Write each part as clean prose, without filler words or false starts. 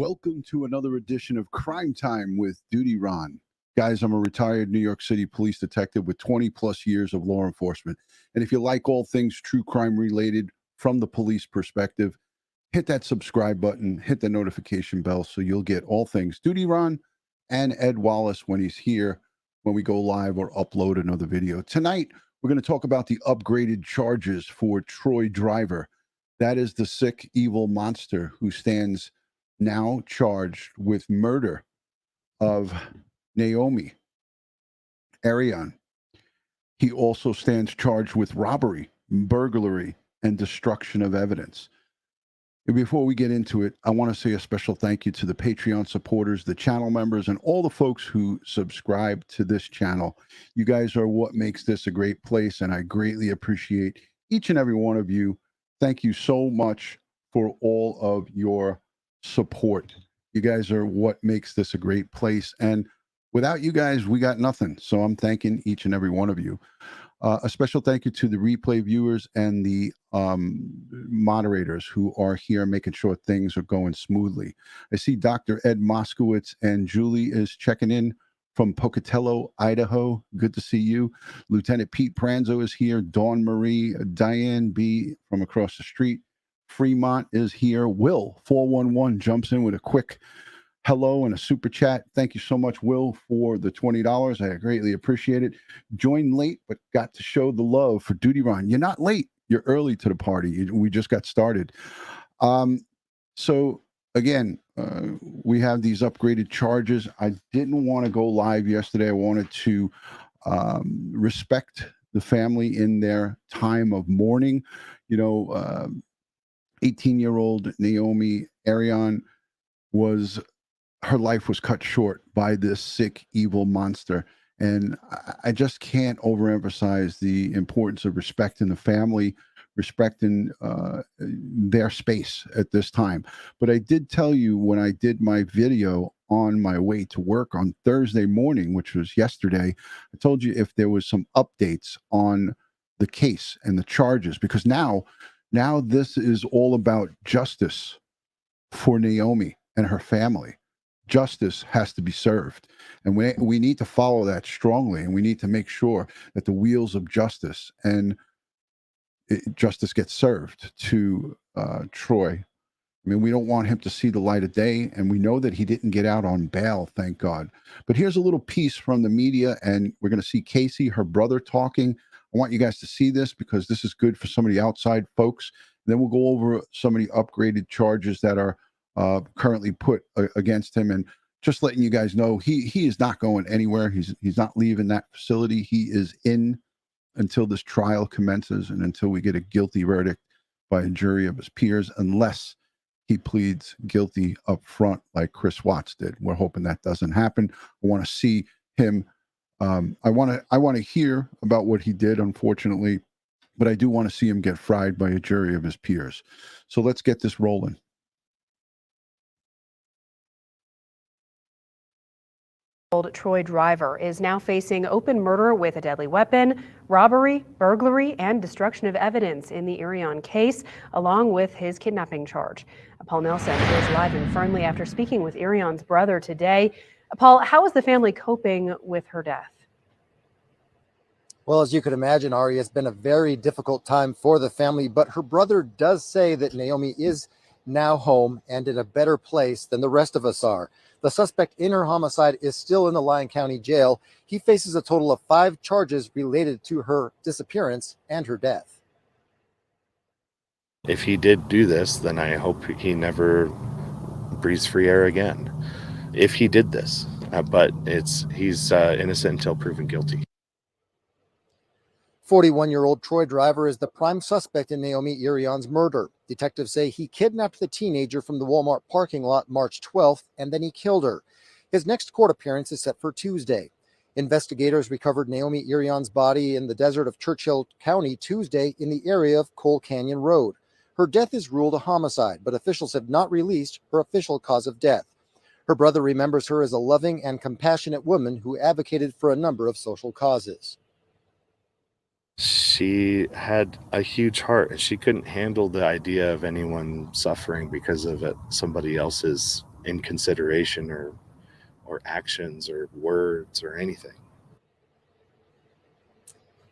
Welcome to another edition of Crime Time with DutyRon. Guys, I'm a retired New York City police detective with 20 plus years of law enforcement. And if you like all things true crime related from the police perspective, hit that subscribe button, hit the notification bell so you'll get all things DutyRon and Ed Wallace when he's here, when we go live or upload another video. Tonight, we're going to talk about the upgraded charges for Troy Driver. That is the sick, evil monster who stands now charged with murder of Naomi Irion. He also stands charged with robbery, burglary, and destruction of evidence. And before we get into it, I want to say a special thank you to the Patreon supporters, the channel members, and all the folks who subscribe to this channel. You guys are what makes this a great place, and I greatly appreciate each and every one of you. Thank you so much for all of your support. You guys are what makes this a great place, and without you guys we got nothing. So I'm thanking each and every one of you. A special thank you to the replay viewers and the moderators who are here making sure things are going smoothly. I see Dr. Ed Moskowitz and Julie is checking in from Pocatello, Idaho. Good to see you. Lieutenant Pete Pranzo is here. Dawn Marie, Diane B from across the street. Fremont is here. Will 411 jumps in with a quick hello and a super chat. Thank you so much, Will, for the $20. I greatly appreciate it. Joined late, but got to show the love for DutyRon. You're not late. You're early to the party. We just got started. So again, we have these upgraded charges. I didn't want to go live yesterday. I wanted to respect the family in their time of mourning. You know, 18-year-old Naomi Irion her life was cut short by this sick, evil monster. And I just can't overemphasize the importance of respecting the family, respecting their space at this time. But I did tell you when I did my video on my way to work on Thursday morning, which was yesterday, I told you if there was some updates on the case and the charges, because now this is all about justice for Naomi and her family. Justice has to be served, and we need to follow that strongly, and we need to make sure that the wheels of justice and justice gets served to Troy. I mean, we don't want him to see the light of day, and we know that he didn't get out on bail, thank God. But here's a little piece from the media, and we're going to see Casey, her brother, talking. I want you guys to see this because this is good for some of the outside folks. Then we'll go over some of the upgraded charges that are currently put against him, and just letting you guys know he is not going anywhere. He's not leaving that facility. He is in until this trial commences and until we get a guilty verdict by a jury of his peers, unless he pleads guilty up front like Chris Watts did. We're hoping that doesn't happen. I want to see him. I want to hear about what he did, unfortunately, but I do want to see him get fried by a jury of his peers. So let's get this rolling. Troy Driver is now facing open murder with a deadly weapon, robbery, burglary, and destruction of evidence in the Irion case, along with his kidnapping charge. Paul Nelson is live in Fernley after speaking with Irion's brother today. Paul, how is the family coping with her death? Well, as you could imagine, Ari, it's been a very difficult time for the family, but her brother does say that Naomi is now home and in a better place than the rest of us are. The suspect in her homicide is still in the Lyon County Jail. He faces a total of 5 charges related to her disappearance and her death. If he did do this, then I hope he never breathes free air again. If he did this, but he's innocent until proven guilty. 41-year-old Troy Driver is the prime suspect in Naomi Irion's murder. Detectives say he kidnapped the teenager from the Walmart parking lot March 12th, and then he killed her. His next court appearance is set for Tuesday. Investigators recovered Naomi Irion's body in the desert of Churchill County Tuesday in the area of Coal Canyon Road. Her death is ruled a homicide, but officials have not released her official cause of death. Her brother remembers her as a loving and compassionate woman who advocated for a number of social causes. She had a huge heart. She couldn't handle the idea of anyone suffering because of somebody else's in consideration or actions or words or anything.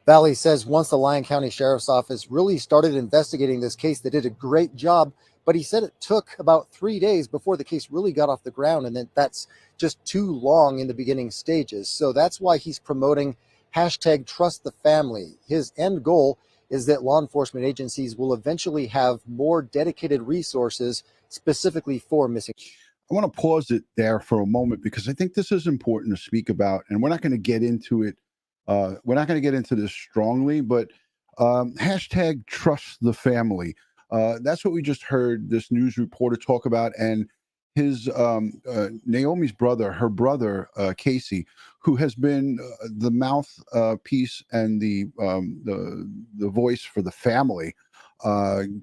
Valley says once the Lyon County Sheriff's Office really started investigating this case, they did a great job, but he said it took about 3 days before the case really got off the ground, and that's just too long in the beginning stages. So that's why he's promoting hashtag Trust the Family. His end goal is that law enforcement agencies will eventually have more dedicated resources specifically for missing. I want to pause it there for a moment because I think this is important to speak about, and we're not going to get into it. We're not going to get into this strongly, but hashtag Trust the Family. That's what we just heard this news reporter talk about, and his Naomi's brother, her brother Casey, who has been the mouthpiece and the voice for the family.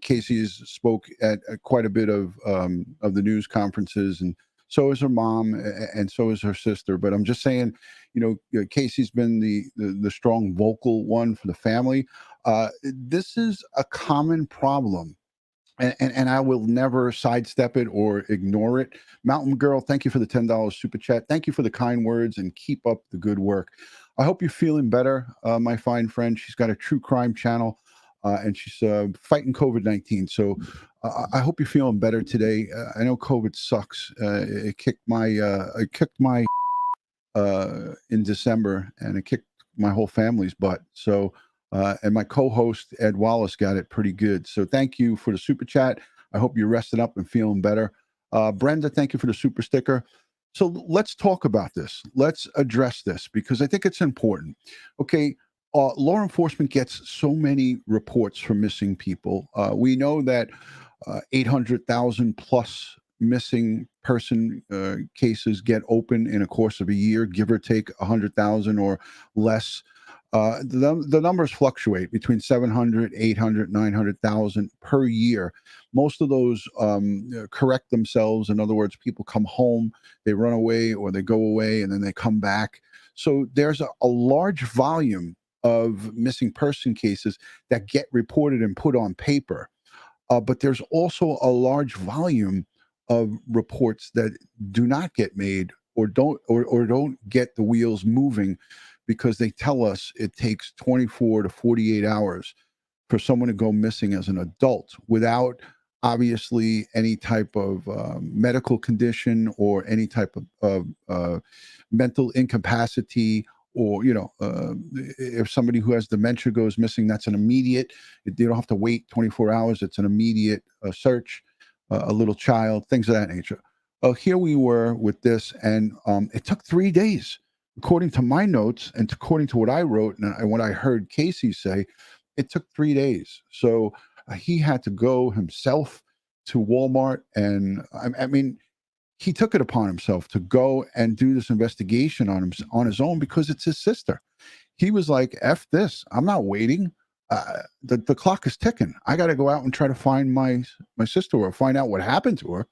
Casey's spoke at quite a bit of the news conferences, and so is her mom, and so is her sister. But I'm just saying, Casey's been the strong vocal one for the family. This is a common problem. And I will never sidestep it or ignore it. Mountain Girl, thank you for the $10 super chat. Thank you for the kind words, and keep up the good work. I hope you're feeling better, my fine friend. She's got a true crime channel, and she's fighting COVID-19. So I hope you're feeling better today. I know COVID sucks. It kicked my in December, and it kicked my whole family's butt. So. And my co-host, Ed Wallace, got it pretty good. So thank you for the super chat. I hope you're rested up and feeling better. Brenda, thank you for the super sticker. So let's talk about this. Let's address this because I think it's important. Okay, law enforcement gets so many reports from missing people. We know that 800,000 plus missing person cases get open in a course of a year, give or take 100,000 or less. The numbers fluctuate between 700, 800, 900,000 per year. Most of those correct themselves. In other words, people come home, they run away, or they go away, and then they come back. So there's a large volume of missing person cases that get reported and put on paper. But there's also a large volume of reports that do not get made or don't get the wheels moving, because they tell us it takes 24 to 48 hours for someone to go missing as an adult without obviously any type of medical condition or any type of mental incapacity, or if somebody who has dementia goes missing, that's an immediate. They don't have to wait 24 hours. It's an immediate search. A little child, things of that nature. Here we were with this, and it took 3 days. According to my notes and according to what I wrote and what I heard Casey say, it took 3 days. So he had to go himself to Walmart. And I mean, he took it upon himself to go and do this investigation on his own because it's his sister. He was like, F this. I'm not waiting. The clock is ticking. I got to go out and try to find my sister or find out what happened to her.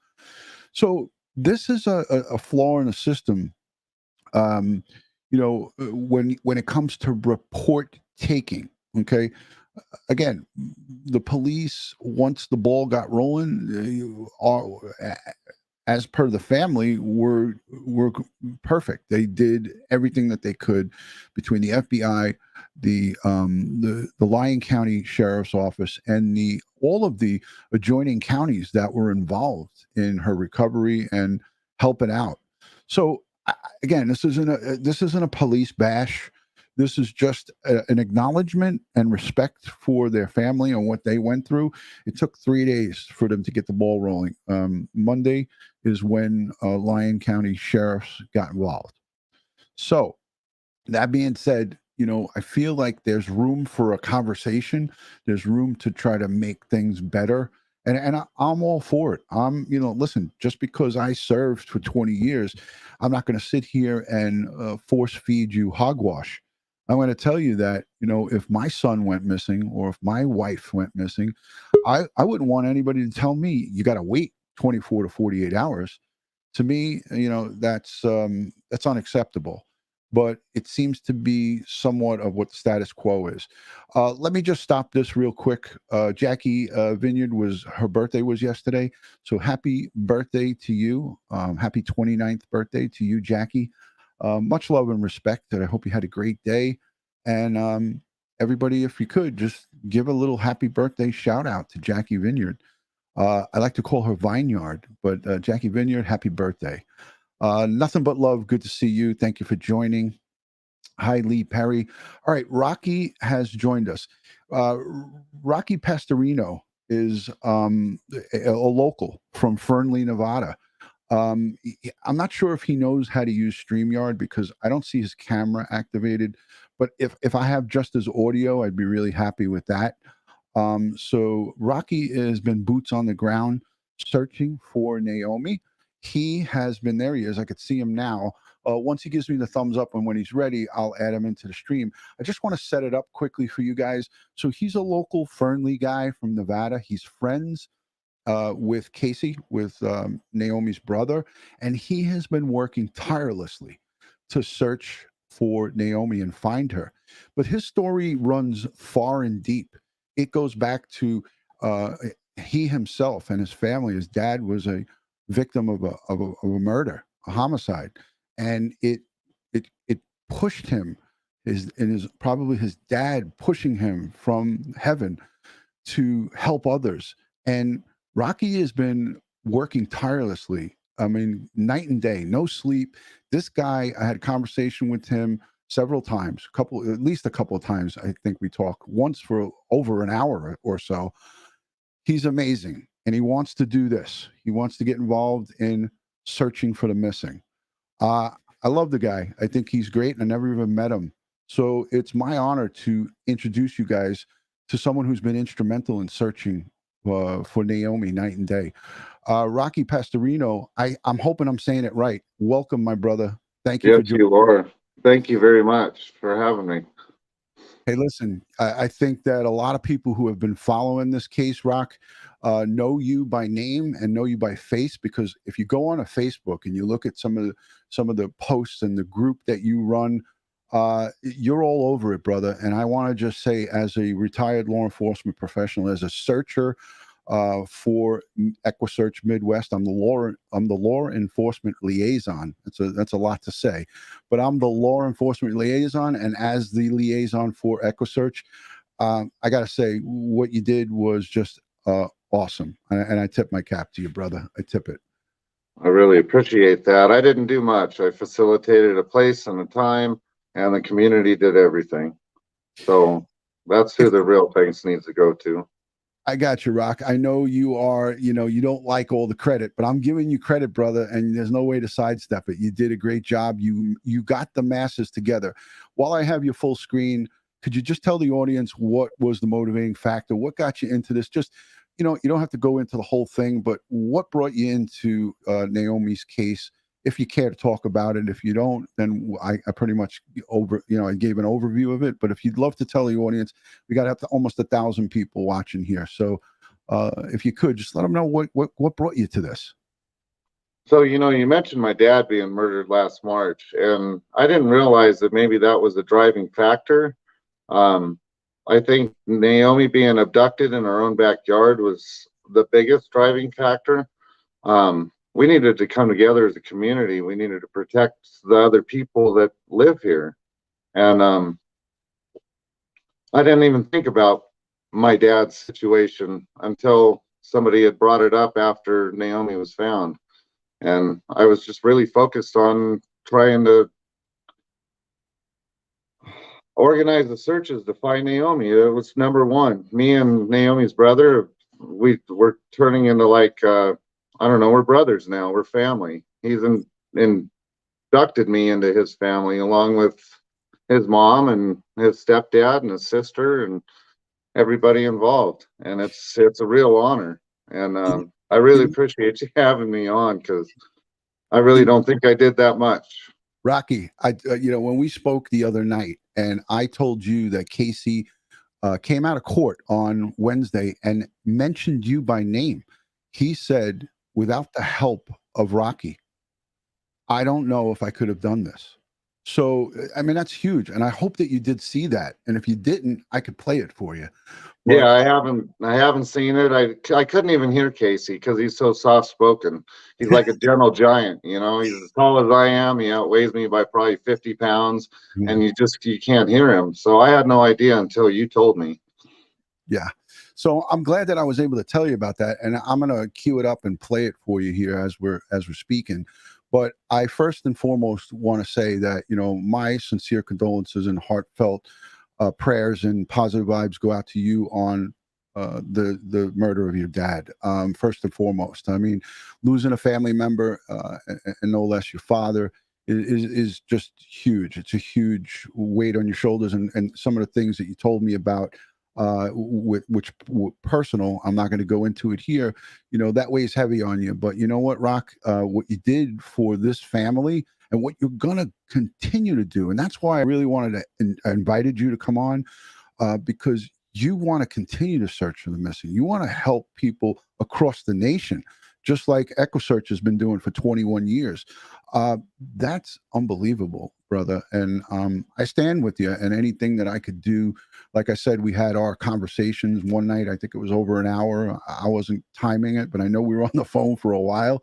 So this is a flaw in the system. When it comes to report taking, okay, again, the police, once the ball got rolling, as per the family, were perfect. They did everything that they could between the FBI, the Lyon County Sheriff's Office, and all of the adjoining counties that were involved in her recovery and helping out. So again, this isn't a police bash. This is just an acknowledgement and respect for their family and what they went through. It took 3 days for them to get the ball rolling. Monday is when Lyon County sheriffs got involved. So that being said, I feel like there's room for a conversation. There's room to try to make things better. And I'm all for it. Listen, just because I served for 20 years, I'm not going to sit here and force feed you hogwash. I'm going to tell you that, if my son went missing or if my wife went missing, I wouldn't want anybody to tell me you got to wait 24 to 48 hours. To me, that's unacceptable. but it seems to be somewhat of what the status quo is. Let me just stop this real quick. Jackie Vineyard her birthday was yesterday. So happy birthday to you. Happy 29th birthday to you, Jackie. Much love and respect. And I hope you had a great day. And everybody, if you could, just give a little happy birthday shout out to Jackie Vineyard. I like to call her Vineyard, but Jackie Vineyard, happy birthday. Nothing but love. Good to see you. Thank you for joining. Hi, Lee Perry. All right, Rocky has joined us. Rocky Pastorino is a local from Fernley, Nevada. I'm not sure if he knows how to use StreamYard because I don't see his camera activated. But if I have just his audio, I'd be really happy with that. So Rocky has been boots on the ground searching for Naomi. He has been there. He is. I could see him now. Once he gives me the thumbs up and when he's ready, I'll add him into the stream. I just want to set it up quickly for you guys. So he's a local Fernley guy from Nevada. He's friends with Casey, with Naomi's brother, and he has been working tirelessly to search for Naomi and find her. But his story runs far and deep. It goes back to he himself and his family. His dad was a victim of a murder, a homicide, and it pushed him. Probably his dad pushing him from heaven to help others. And Rocky has been working tirelessly. I mean, night and day, no sleep. This guy, I had a conversation with him several times, at least a couple of times. I think we talked once for over an hour or so. He's amazing, and he wants to do this. He wants to get involved in searching for the missing. I love the guy. I think he's great, and I never even met him. So it's my honor to introduce you guys to someone who's been instrumental in searching for Naomi night and day. Rocky Pastorino, I'm hoping I'm saying it right. Welcome, my brother. Thank you for joining. Yes, you are. Thank you very much for having me. Hey, listen, I think that a lot of people who have been following this case, Rock, know you by name and know you by face, because if you go on a Facebook and you look at some of the posts and the group that you run, you're all over it, brother. And I want to just say, as a retired law enforcement professional, as a searcher for Equusearch Midwest, I'm the law enforcement liaison. That's a lot to say, but I'm the law enforcement liaison, and as the liaison for Equusearch, I got to say what you did was just awesome, and I tip my cap to you, brother. I tip it. I really appreciate that. I didn't do much. I facilitated a place and a time, and the community did everything. So that's who the real thanks needs to go to. I got you, Rock. I know you are, you don't like all the credit, but I'm giving you credit, brother, and there's no way to sidestep it. You did a great job. You got the masses together. While I have you full screen, could you just tell the audience what was the motivating factor? What got you into this? Just, you don't have to go into the whole thing, but what brought you into Naomi's case? If you care to talk about it. If you don't, then I pretty much I gave an overview of it. But if you'd love to tell the audience, we got almost 1,000 people watching here. So if you could, just let them know what brought you to this. So, you mentioned my dad being murdered last March, and I didn't realize that maybe that was a driving factor. I think Naomi being abducted in her own backyard was the biggest driving factor. We needed to come together as a community. We needed to protect the other people that live here. And I didn't even think about my dad's situation until somebody had brought it up after Naomi was found. And I was just really focused on trying to organize the searches to find Naomi. It was number one. Me and Naomi's brother, we were turning into I don't know, we're brothers now. We're family. He's inducted me into his family along with his mom and his stepdad and his sister and everybody involved. And it's a real honor. And I really appreciate you having me on, because I really don't think I did that much. Rocky, when we spoke the other night and I told you that Casey came out of court on Wednesday and mentioned you by name, he said, without the help of Rocky, I don't know if I could have done this. So, I mean, that's huge. And I hope that you did see that. And if you didn't, I could play it for you. Yeah, But I haven't seen it. I couldn't even hear Casey because he's so soft spoken. He's like a gentle giant, you know. He's as tall as I am. He outweighs me by probably 50 pounds, and you can't hear him. So I had no idea until you told me. yeah. So I'm glad that I was able to tell you about that. And I'm gonna cue it up and play it for you here as we're speaking. But I first and foremost want to say that, you know, my sincere condolences and heartfelt prayers and positive vibes go out to you on the murder of your dad. First and foremost, I mean, losing a family member and no less your father is just huge. It's a huge weight on your shoulders, and some of the things that you told me about, which personal, I'm not going to go into it here. You know, that weighs heavy on you. But you know what, Rock, what you did for this family and what you're going to continue to do. And that's why I really wanted to I invited you to come on, because you want to continue to search for the missing. You want to help people across the nation, just like Equusearch has been doing for 21 years. That's unbelievable, brother. And I stand with you, and anything that I could do. Like I said, we had our conversations one night. I think it was over an hour. I wasn't timing it, but I know we were on the phone for a while.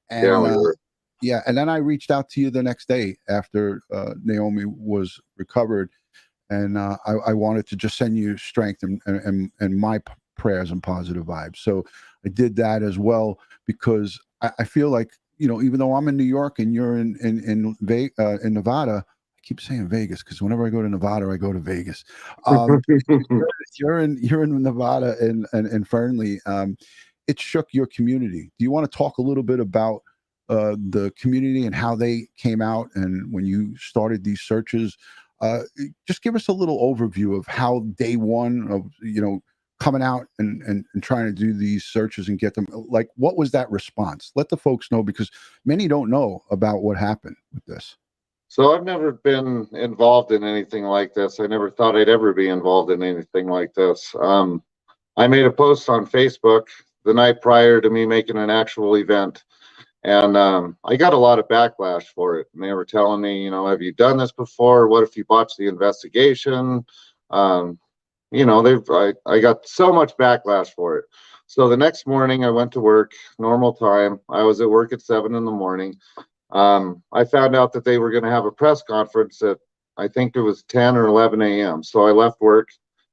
And Yeah, we were. yeah, and then I reached out to you the next day after Naomi was recovered, and I wanted to just send you strength and my prayers and positive vibes. So I did that as well, because I feel like, you know, even though I'm in New York and you're in Nevada, I keep saying Vegas because whenever I go to Nevada, I go to Vegas. You're in Nevada and Fernley. It shook your community. Do you want to talk a little bit about the community and how they came out, and when you started these searches? Just give us a little overview of how day one of, you know, coming out and trying to do these searches and get them. Like, what was that response? Let the folks know, because many don't know about what happened with this. So I've never been involved in anything like this. I never thought I'd ever be involved in anything like this. I made a post on Facebook the night prior to me making an actual event. And I got a lot of backlash for it. And they were telling me, you know, have you done this before? What if you botched the investigation? You know, I got so much backlash for it. So the next morning I went to work, normal time. I was at work at 7 a.m. I found out that they were going to have a press conference at, I think it was 10 or 11 a.m. So I left work.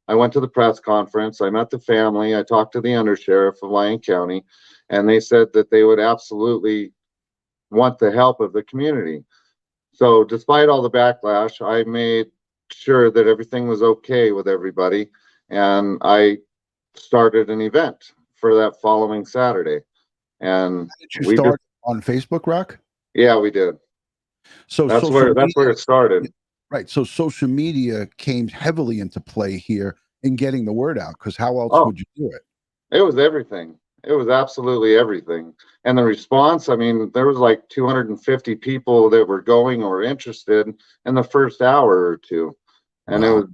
I went to the press conference. I met the family. I talked to the undersheriff of Lyon County, and they said that they would absolutely want the help of the community. So despite all the backlash, I made sure that everything was okay with everybody, and I started an event for that following Saturday. And Did you we start just, on Facebook, Rock? yeah, we did. So That's social where media, it started. right? So social media came heavily into play here in getting the word out, because how else Oh, would you do it? it was everything. It was absolutely everything. And the response, I mean, there was like 250 people that were going or interested in the first hour or two. And Wow.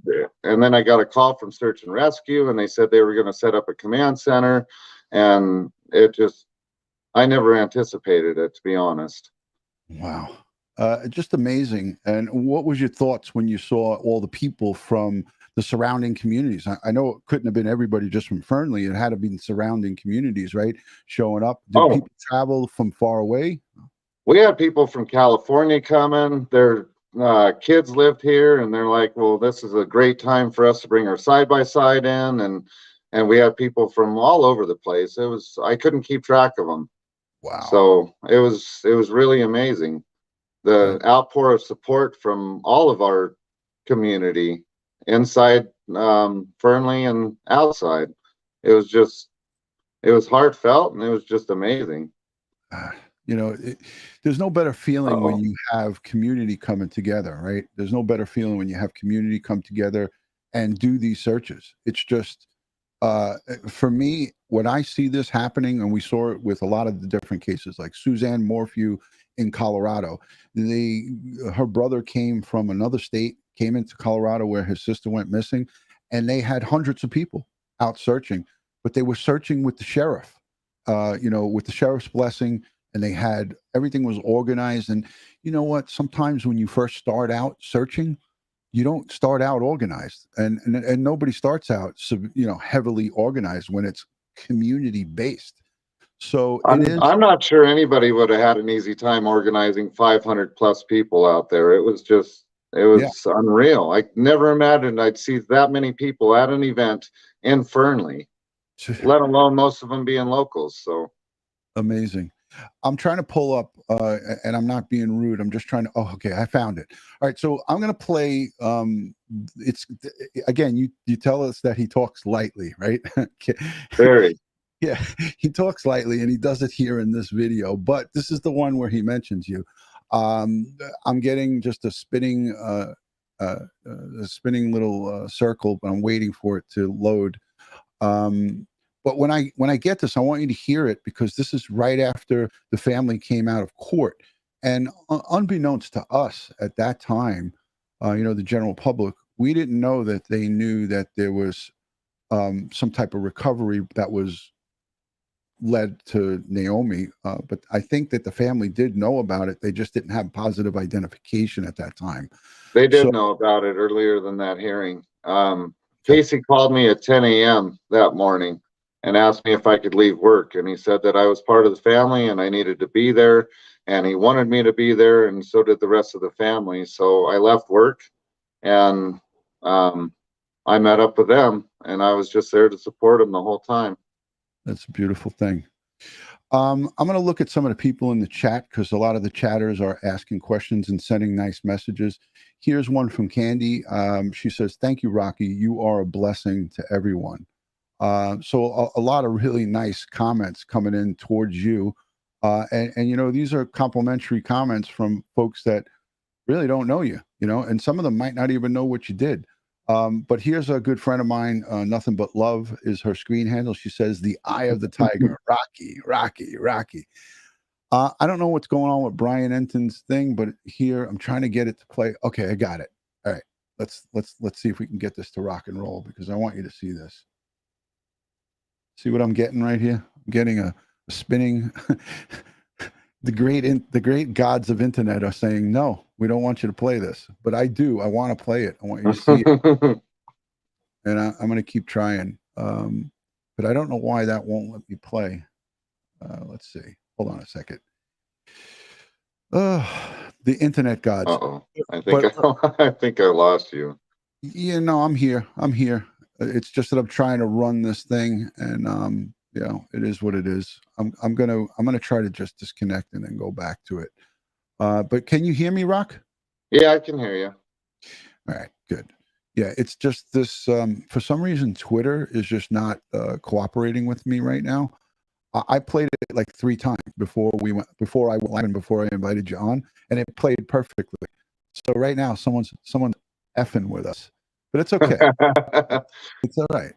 and then I got a call from Search and Rescue, and they said they were going to set up a command center. And I never anticipated it, to be honest. Wow. Just amazing. And what was your thoughts when you saw all the people from the surrounding communities? I know it couldn't have been everybody just from Fernley. It had to be surrounding communities, right? Showing up. Did Oh, people travel from far away? we had people from California coming. Their kids lived here, and they're like, "Well, this is a great time for us to bring our side by side in," and we had people from all over the place. I couldn't keep track of them. Wow. So it was really amazing. The outpour of support from all of our community, inside Fernley and outside. It was heartfelt, and it was just amazing. You know, there's no better feeling when Uh-oh. you have community coming together, right? There's no better feeling when you have community come together and do these searches. It's just, for me, when I see this happening, and we saw it with a lot of the different cases, like Suzanne Morphew in Colorado, her brother came from another state, came into Colorado where his sister went missing, and they had hundreds of people out searching, but they were searching with the sheriff, you know, with the sheriff's blessing. and they had everything was organized. And you know what? Sometimes when you first start out searching, you don't start out organized, and nobody starts out heavily organized when it's community based. So I'm not sure anybody would have had an easy time organizing 500 plus people out there. It was unreal. I never imagined I'd see that many people at an event in Fernley, let alone most of them being locals. So amazing. I'm trying to pull up, and I'm not being rude. I'm just trying to. Oh, okay, I found it. All right, so I'm gonna play. It's again. You tell us that he talks lightly, right? very. Yeah, he talks lightly, and he does it here in this video. But this is the one where he mentions you. I'm getting just a spinning little circle, but I'm waiting for it to load. But when I get this, I want you to hear it, because this is right after the family came out of court, and unbeknownst to us at that time, the general public, we didn't know that they knew that there was some type of recovery that was led to Naomi. But I think that the family did know about it. They just didn't have positive identification at that time. They did know about it earlier than that hearing. Casey called me at 10 a.m. that morning and asked me if I could leave work. And he said that I was part of the family and I needed to be there. And he wanted me to be there, and so did the rest of the family. So I left work and I met up with them, and I was just there to support them the whole time. That's a beautiful thing. I'm going to look at some of the people in the chat, because a lot of the chatters are asking questions and sending nice messages. Here's one from Candy. She says, "Thank you, Rocky. You are a blessing to everyone." So a lot of really nice comments coming in towards you. And these are complimentary comments from folks that really don't know you, and some of them might not even know what you did. But here's a good friend of mine, Nothing But Love is her screen handle. She says, "The Eye of the Tiger, Rocky, Rocky, Rocky." I don't know what's going on with Brian Entin's thing, but here I'm trying to get it to play. Okay, I got it. All right, let's see if we can get this to rock and roll, because I want you to see this. See what I'm getting right here? I'm getting a spinning. The great gods of internet are saying, "No, we don't want you to play this." But I do. I want to play it. I want you to see it. And I'm going to keep trying. But I don't know why that won't let me play. Let's see. Hold on a second. The internet gods. Uh-oh. I think I lost you. Yeah, no, I'm here. It's just that I'm trying to run this thing, and it is what it is. I'm gonna try to just disconnect and then go back to it. But can you hear me, Rock? Yeah, I can hear you. All right, good. Yeah, it's just this. For some reason, Twitter is just not cooperating with me right now. I played it like 3 times before I invited you on, and it played perfectly. So right now, someone's effing with us, but it's okay. It's all right.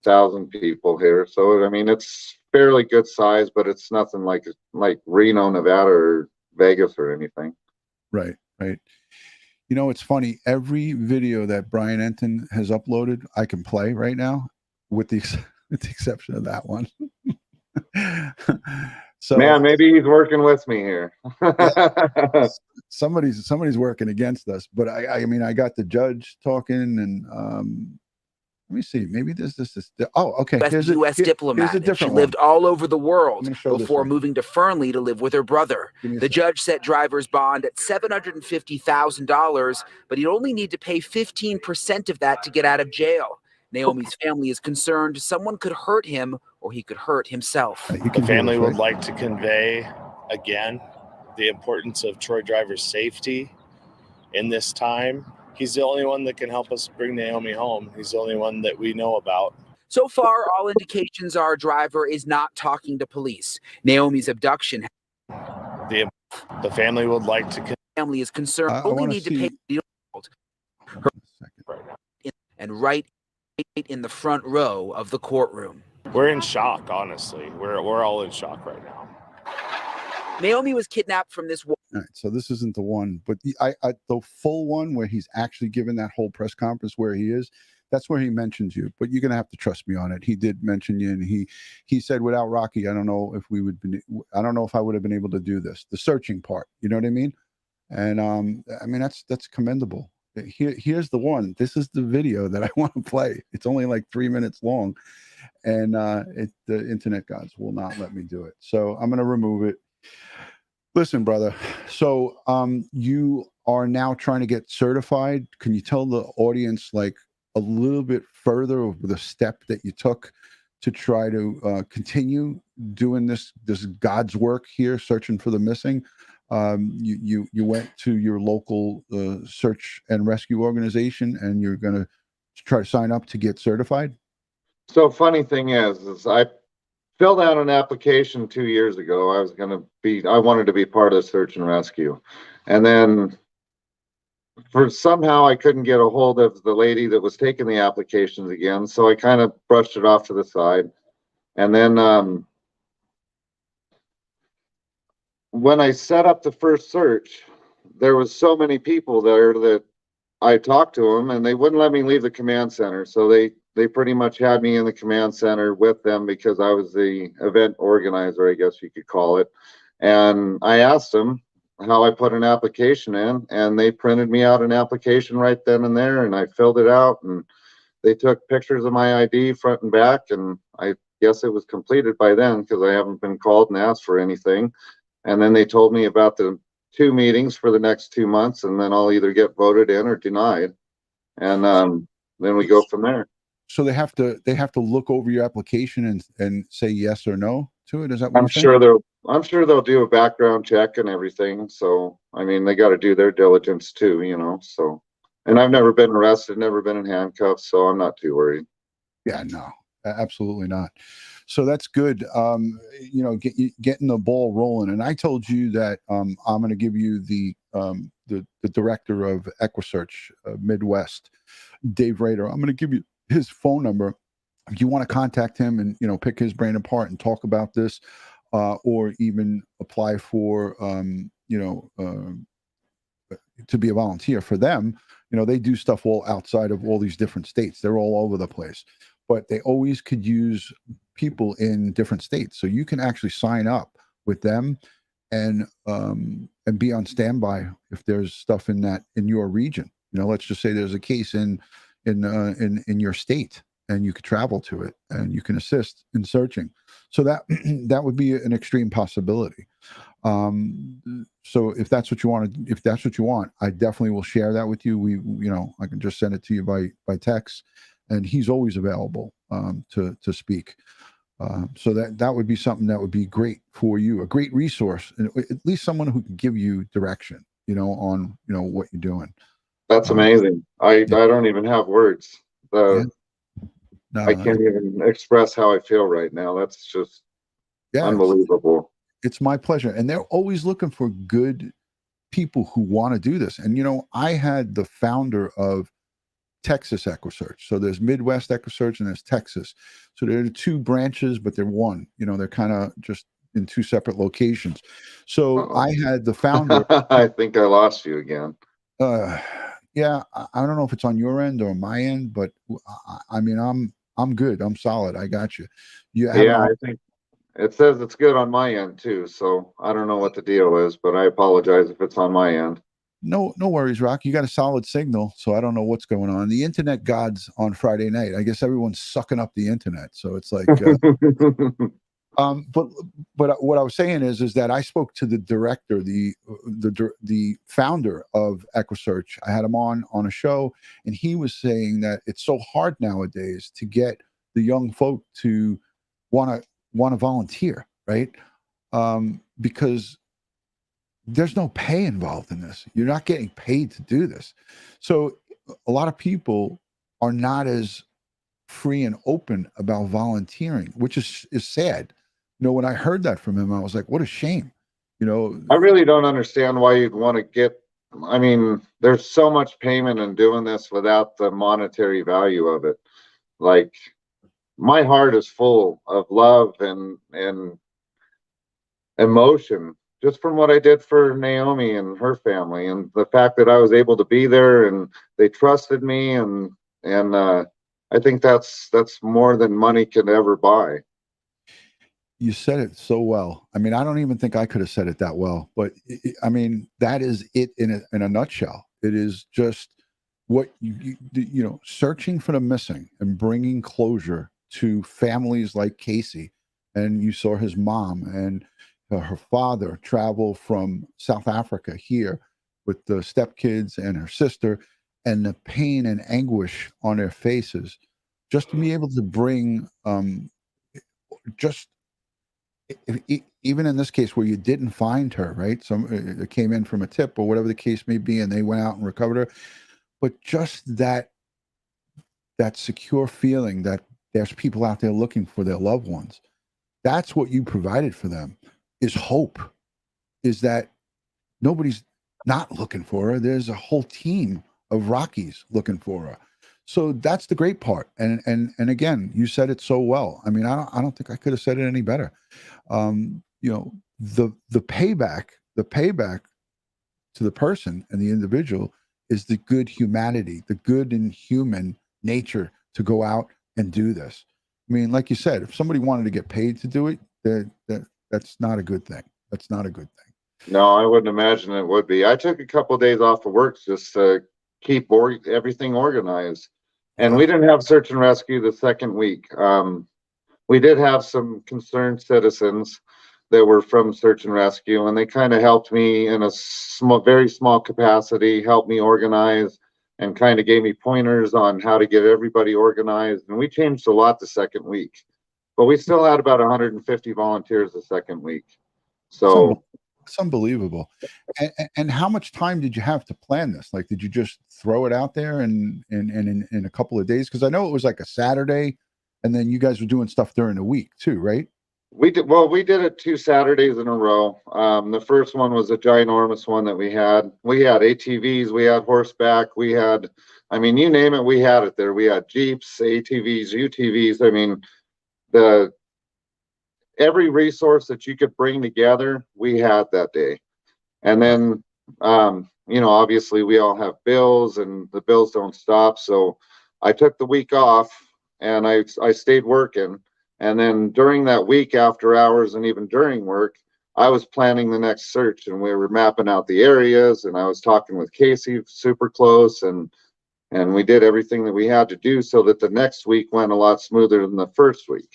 1,000 people here, so I mean it's fairly good size, but it's nothing like Reno, Nevada, or Vegas or anything. Right. It's funny. Every video that Brian Entin has uploaded, I can play right now, with the exception of that one. So, man, maybe he's working with me here. Yeah, somebody's working against us, but I mean, I got the judge talking, and let me see. Maybe this. Oh, okay. Here's a U.S. diplomat. Here's a She different lived one. all over the world one. before moving to Fernley to live with her brother. The judge set driver's bond at $750,000, but he'd only need to pay 15% of that to get out of jail. Naomi's family is concerned someone could hurt him or he could hurt himself. The family would like to convey again the importance of Troy Driver's safety in this time. He's the only one that can help us bring Naomi home. He's the only one that we know about. So far, all indications are Driver is not talking to police. Naomi's abduction. The family would like to. Family is concerned. Only need to pay. And right in the front row of the courtroom. We're in shock, honestly. We're all in shock right now. Naomi was kidnapped from this. All right, so this isn't the one, but the full one where he's actually given that whole press conference where he is. That's where he mentions you, but you're gonna have to trust me on it. He did mention you, and he said, without Rocky, I don't know if I don't know if I would have been able to do this, the searching part. You know what I mean? And I mean, that's commendable. Here's the one. This is the video that I want to play. It's only like 3 minutes long, and the internet gods will not let me do it. So I'm gonna remove it. Listen, brother. So you are now trying to get certified. Can you tell the audience like a little bit further of the step that you took to try to continue doing this God's work here, searching for the missing? You went to your local search and rescue organization, and you're going to try to sign up to get certified. So funny thing is I filled out an application 2 years ago. I wanted to be part of the search and rescue, and then somehow I couldn't get a hold of the lady that was taking the applications again, so I kind of brushed it off to the side. And then when I set up the first search, there was so many people there that I talked to them, and they wouldn't let me leave the command center. So they pretty much had me in the command center with them because I was the event organizer, I guess you could call it. And I asked them how I put an application in, and they printed me out an application right then and there, and I filled it out, and they took pictures of my ID front and back, and I guess it was completed by then because I haven't been called and asked for anything. And then they told me about the 2 meetings for the next 2 months, and then I'll either get voted in or denied, and then we go from there. So they have to look over your application and say yes or no to it. Is that what you're saying? I'm sure they'll do a background check and everything. So I mean, they got to do their diligence too, you know. So, and I've never been arrested, never been in handcuffs, so I'm not too worried. Yeah, no, absolutely not. So that's good. You know, getting the ball rolling. And I told you that I'm going to give you the director of Equusearch Midwest, Dave Rader. I'm going to give you his phone number. If you want to contact him and, you know, pick his brain apart and talk about this, or even apply for, you know, to be a volunteer for them. You know, they do stuff all outside of all these different states. They're all over the place, but they always could use people in different states. So you can actually sign up with them and be on standby if there's stuff in your region. You know, let's just say there's a case in your state, and you could travel to it and you can assist in searching. So that would be an extreme possibility. So if that's what you want, I definitely will share that with you. You know, I can just send it to you by text, and he's always available to speak. So that would be something that would be great for you, a great resource, and at least someone who can give you direction, you know, on, you know, what you're doing. That's amazing. I don't even have words. Yeah. No, I can't even express how I feel right now. That's just unbelievable. It's my pleasure. And they're always looking for good people who want to do this. And, you know, I had the founder of Texas Equusearch. So there's Midwest Equusearch and there's Texas. So there are 2 branches, but they're one. You know, they're kind of just in 2 separate locations. So I had the founder. I think I lost you again. Yeah, I don't know if it's on your end or my end, but I mean, I'm good. I'm solid. I got you. I think it says it's good on my end too. So I don't know what the deal is, but I apologize if it's on my end. No worries, Rock. You got a solid signal, so I don't know what's going on. The internet gods on Friday night. I guess everyone's sucking up the internet, so it's like. But what I was saying is that I spoke to the director, the founder of Equusearch. I had him on a show, and he was saying that it's so hard nowadays to get the young folk to want to volunteer, right? Because there's no pay involved in this. You're not getting paid to do this. So a lot of people are not as free and open about volunteering, which is sad. You know, when I heard that from him, I was like, what a shame. You know, I really don't understand why you'd want to get, I mean, there's so much payment in doing this without the monetary value of it. Like, my heart is full of love and emotion just from what I did for Naomi and her family, and the fact that I was able to be there and they trusted me, and I think that's more than money can ever buy. You said it so well. I mean, I don't even think I could have said it that well, but I mean, that is it in a nutshell. It is just what you know, searching for the missing and bringing closure to families like Casey. And you saw his mom and her father travel from South Africa here with the stepkids and her sister, and the pain and anguish on their faces, just to be able to bring just even in this case where you didn't find her, right? Some it came in from a tip or whatever the case may be, and they went out and recovered her. But just that secure feeling that there's people out there looking for their loved ones. That's what you provided for them, is hope, is that nobody's not looking for her. There's a whole team of Rockies looking for her. So that's the great part. And again, you said it so well. I mean, I don't think I could have said it any better. You know, the payback to the person and the individual is the good humanity, the good and human nature to go out and do this. I mean, like you said, if somebody wanted to get paid to do it, that's not a good thing. That's not a good thing. No, I wouldn't imagine it would be. I took a couple of days off of work just to keep everything organized. And we didn't have search and rescue the second week. We did have some concerned citizens that were from search and rescue, and they kind of helped me in a very small capacity, helped me organize, and kind of gave me pointers on how to get everybody organized. And we changed a lot the second week, but we still had about 150 volunteers the second week. So it's unbelievable. And how much time did you have to plan this? Like, did you just throw it out there and in a couple of days? Because I know it was like a Saturday, and then you guys were doing stuff during the week too, right? We did it 2 Saturdays in a row. The first one was a ginormous one that we had. We had ATVs, we had horseback, we had, I mean, you name it, we had it there. We had Jeeps, ATVs, UTVs. I mean, every resource that you could bring together, we had that day. And then, you know, obviously we all have bills and the bills don't stop. So I took the week off and I stayed working. And then during that week, after hours and even during work, I was planning the next search, and we were mapping out the areas, and I was talking with Casey super close, and we did everything that we had to do so that the next week went a lot smoother than the first week.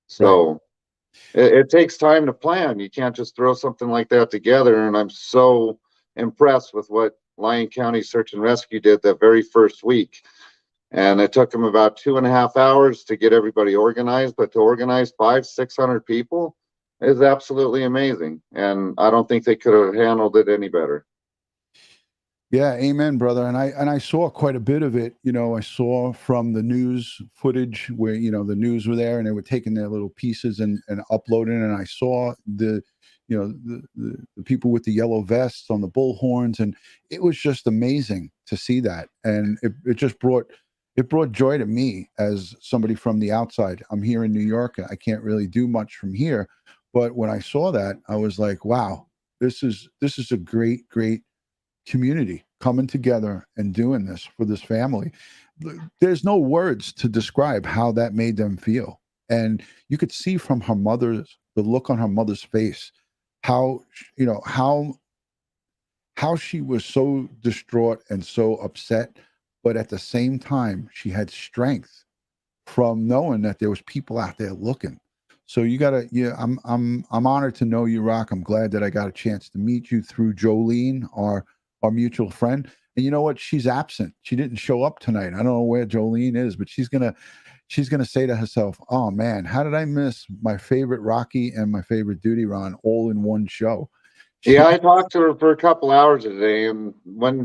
So it takes time to plan. You can't just throw something like that together. And I'm so impressed with what Lyon County Search and Rescue did that very first week. And it took them about 2.5 hours to get everybody organized, but to organize 500-600 people is absolutely amazing. And I don't think they could have handled it any better. Yeah, amen, brother. And I saw quite a bit of it. You know, I saw from the news footage where, you know, the news were there and they were taking their little pieces and uploading. And I saw the people with the yellow vests on the bullhorns, and it was just amazing to see that. And it just brought joy to me as somebody from the outside. I'm here in New York. I can't really do much from here, but when I saw that, I was like, wow, this is a great community coming together and doing this for this family. There's no words to describe how that made them feel. And you could see from the look on her mother's face, how, you know, how she was so distraught and so upset, but at the same time, she had strength from knowing that there was people out there looking. So I'm honored to know you, Rock. I'm glad that I got a chance to meet you through Jolene, our mutual friend. And you know what? She's absent. She didn't show up tonight. I don't know where Jolene is, but she's gonna say to herself, "Oh man, how did I miss my favorite Rocky and my favorite DutyRon all in one show?" Yeah, I talked to her for a couple hours today, and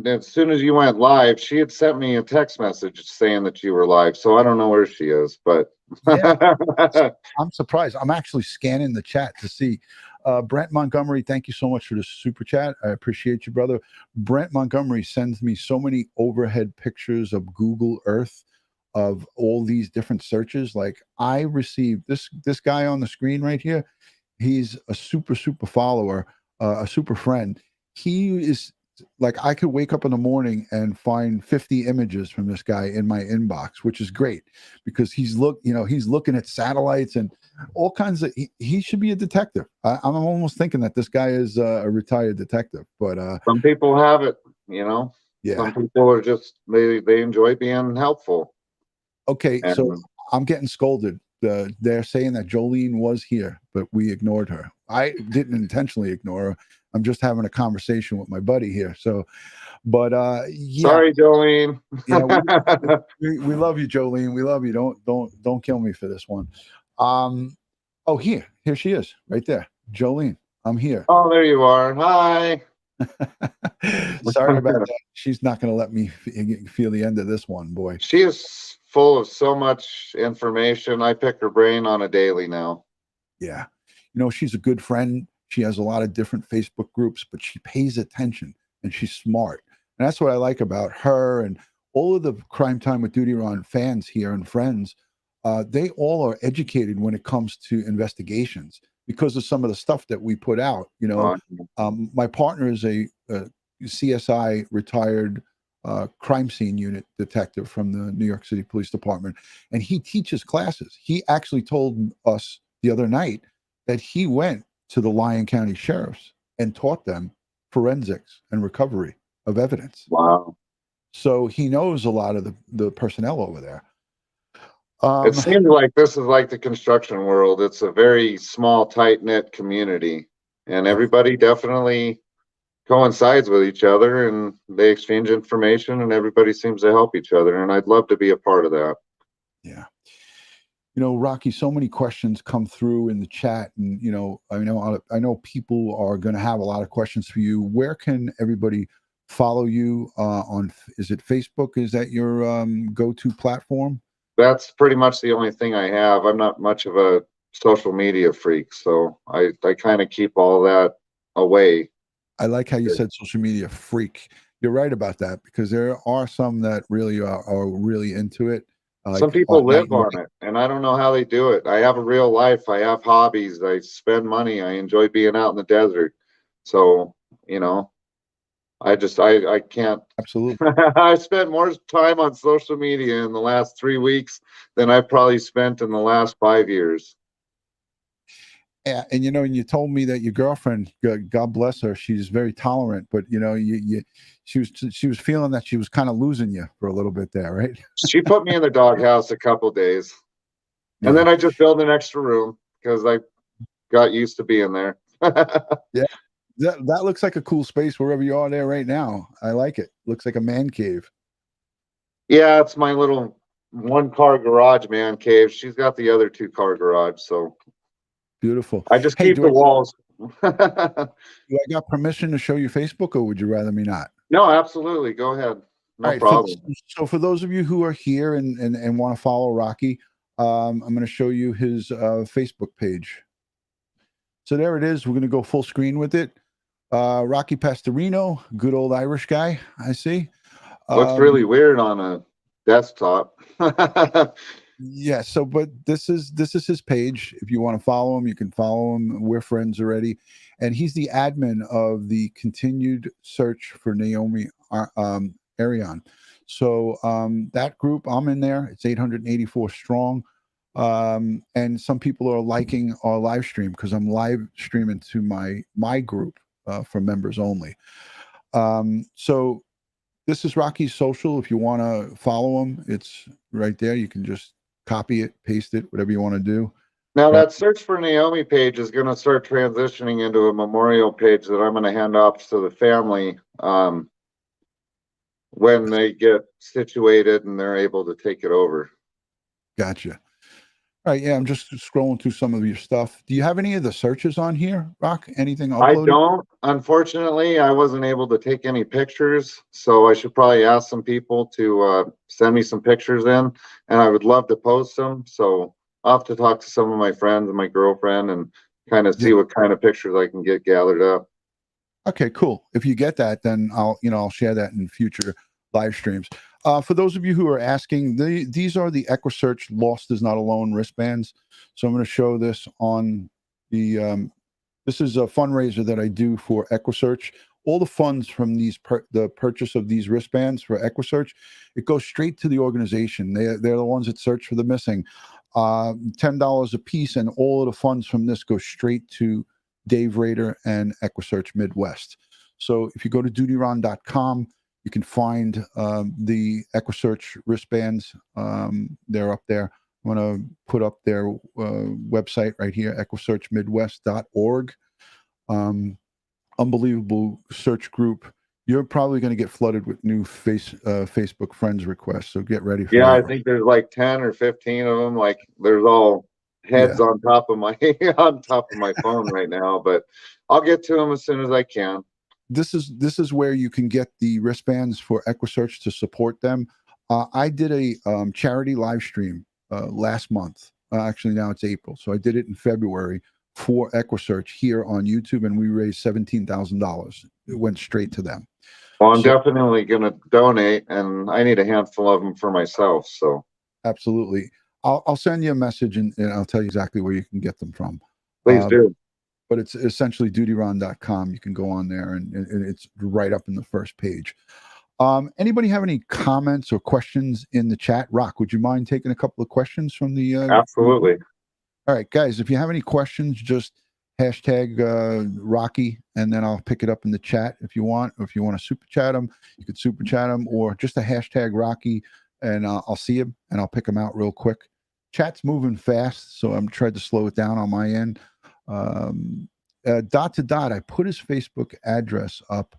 as soon as you went live, she had sent me a text message saying that you were live. So I don't know where she is, but yeah, I'm surprised. I'm actually scanning the chat to see. Brent Montgomery, thank you so much for the super chat. I appreciate you, brother. Brent Montgomery sends me so many overhead pictures of Google Earth of all these different searches. Like, I received this guy on the screen right here. He's a super follower, a super friend. He is like I could wake up in the morning and find 50 images from this guy in my inbox, which is great because he's looking at satellites and all kinds of. He should be a detective. I'm almost thinking that this guy is a retired detective, but some people have it, you know. yeah. Some people are just they enjoy being helpful. Okay, And so I'm getting scolded. They're saying that Jolene was here, but we ignored her. I didn't intentionally ignore her. I'm just having a conversation with my buddy here. So, but yeah. Sorry, Jolene. We love you, Jolene. We love you. Don't kill me for this one. Oh, here she is, right there, Jolene. I'm here. Oh, there you are. Hi. Sorry about that. She's not going to let me feel the end of this one, boy. She is full of so much information. I pick her brain on a daily now. Yeah. She's a good friend. She has a lot of different Facebook groups, but she pays attention and she's smart. And that's what I like about her and all of the Crimetime with DutyRon fans here and friends. They all are educated when it comes to investigations because of some of the stuff that we put out. My partner is a CSI retired crime scene unit detective from the New York City Police Department, and he teaches classes. He actually told us the other night that he went to the Lyon County Sheriffs and taught them forensics and recovery of evidence. Wow. So he knows a lot of the personnel over there. It seems like this is like the construction world. It's a very small, tight-knit community, and everybody definitely coincides with each other, and they exchange information, and everybody seems to help each other, and I'd love to be a part of that. Yeah. Rocky, so many questions come through in the chat, and I know people are going to have a lot of questions for you. Where can everybody follow you on? Is it Facebook? Is that your go-to platform? That's pretty much the only thing I have. I'm not much of a social media freak, so I kind of keep all that away. I like how you said social media freak. You're right about that because there are some that really are really into it. Some people live on it, and I don't know how they do it. I have a real life. I have hobbies. I spend money. I enjoy being out in the desert. So, I can't. Absolutely. I spent more time on social media in the last 3 weeks than I probably spent in the last 5 years. Yeah, and you told me that your girlfriend, God bless her, she's very tolerant, but she was feeling that she was kind of losing you for a little bit there, right? She put me in the doghouse a couple days, and then I just built an extra room because I got used to being there. Yeah, that looks like a cool space wherever you are there right now. I like it. Looks like a man cave. Yeah, it's my little 1-car garage man cave. She's got the other 2-car garage, so. Beautiful. I just keep the walls. Do I got permission to show you Facebook, or would you rather me not? No, absolutely. Go ahead. No problem. So for those of you who are here and want to follow Rocky, I'm going to show you his Facebook page. So there it is. We're going to go full screen with it. Rocky Pastorino, good old Irish guy, I see. Looks really weird on a desktop. Yeah, but this is his page. If you want to follow him, you can follow him. We're friends already. And he's the admin of the continued search for Naomi Irion. So that group, I'm in there. It's 884 strong. And some people are liking our live stream because I'm live streaming to my group for members only. So this is Rocky's social. If you want to follow him, it's right there. You can just copy it, paste it, whatever you want to do. Now that search for Naomi page is going to start transitioning into a memorial page that I'm going to hand off to the family when they get situated and they're able to take it over. Gotcha. All right. Yeah, I'm just scrolling through some of your stuff. Do you have any of the searches on here, Rock? Anything uploaded? I don't. Unfortunately, I wasn't able to take any pictures, so I should probably ask some people to send me some pictures in, and I would love to post them. So I'll have to talk to some of my friends and my girlfriend and kind of see what kind of pictures I can get gathered up. Okay, cool. If you get that, then I'll share that in future live streams. For those of you who are asking, these are the Equusearch Lost Is Not Alone wristbands. So I'm going to show this on the, this is a fundraiser that I do for Equusearch. all the funds from the purchase of these wristbands for Equusearch, it goes straight to the organization. They're the ones that search for the missing. $10 a piece, and all of the funds from this go straight to Dave Rader and Equusearch Midwest. So if you go to DutyRon.com, you can find the Equusearch wristbands. They're up there. I'm going to put up their website right here, equusearchmidwest.org. Unbelievable search group. You're probably going to get flooded with new Facebook friends requests, so get ready for that. I think there's like 10 or 15 of them. Like there's all heads on top of my phone right now, but I'll get to them as soon as I can. This is where you can get the wristbands for Equusearch to support them. I did a charity live stream last month. Actually, now it's April, so I did it in February for Equusearch here on YouTube, and we raised $17,000. It went straight to them. Well, I'm definitely going to donate, and I need a handful of them for myself. So absolutely, I'll send you a message, and I'll tell you exactly where you can get them from. Please do. But it's essentially DutyRon.com. You can go on there, and it's right up in the first page. Anybody have any comments or questions in the chat? Rock, would you mind taking a couple of questions from the? Absolutely. All right, guys, if you have any questions, just hashtag Rocky, and then I'll pick it up in the chat if you want. Or if you want to super chat them, you could super chat them, or just a hashtag Rocky, and I'll see them and I'll pick them out real quick. Chat's moving fast, so I'm trying to slow it down on my end. Dot to Dot, I put his Facebook address up.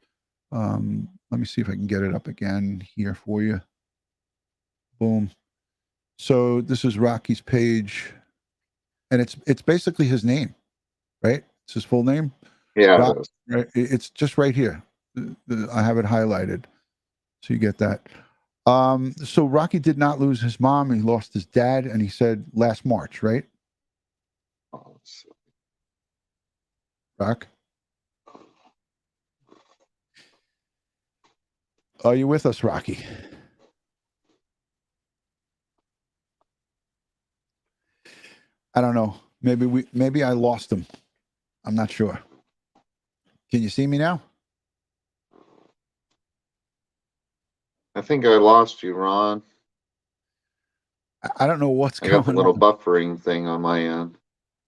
Let me see if I can get it up again here for you. Boom. So this is Rocky's page, and it's basically his name, right? It's his full name. Yeah. Rock, right? It's just right here. I have it highlighted, so you get that. So Rocky did not lose his mom. He lost his dad, and he said last March, right? Rock? Are you with us, Rocky? I don't know. Maybe I lost him. I'm not sure. Can you see me now? I think I lost you, Ron. I don't know what's going on. I got the little buffering thing on my end.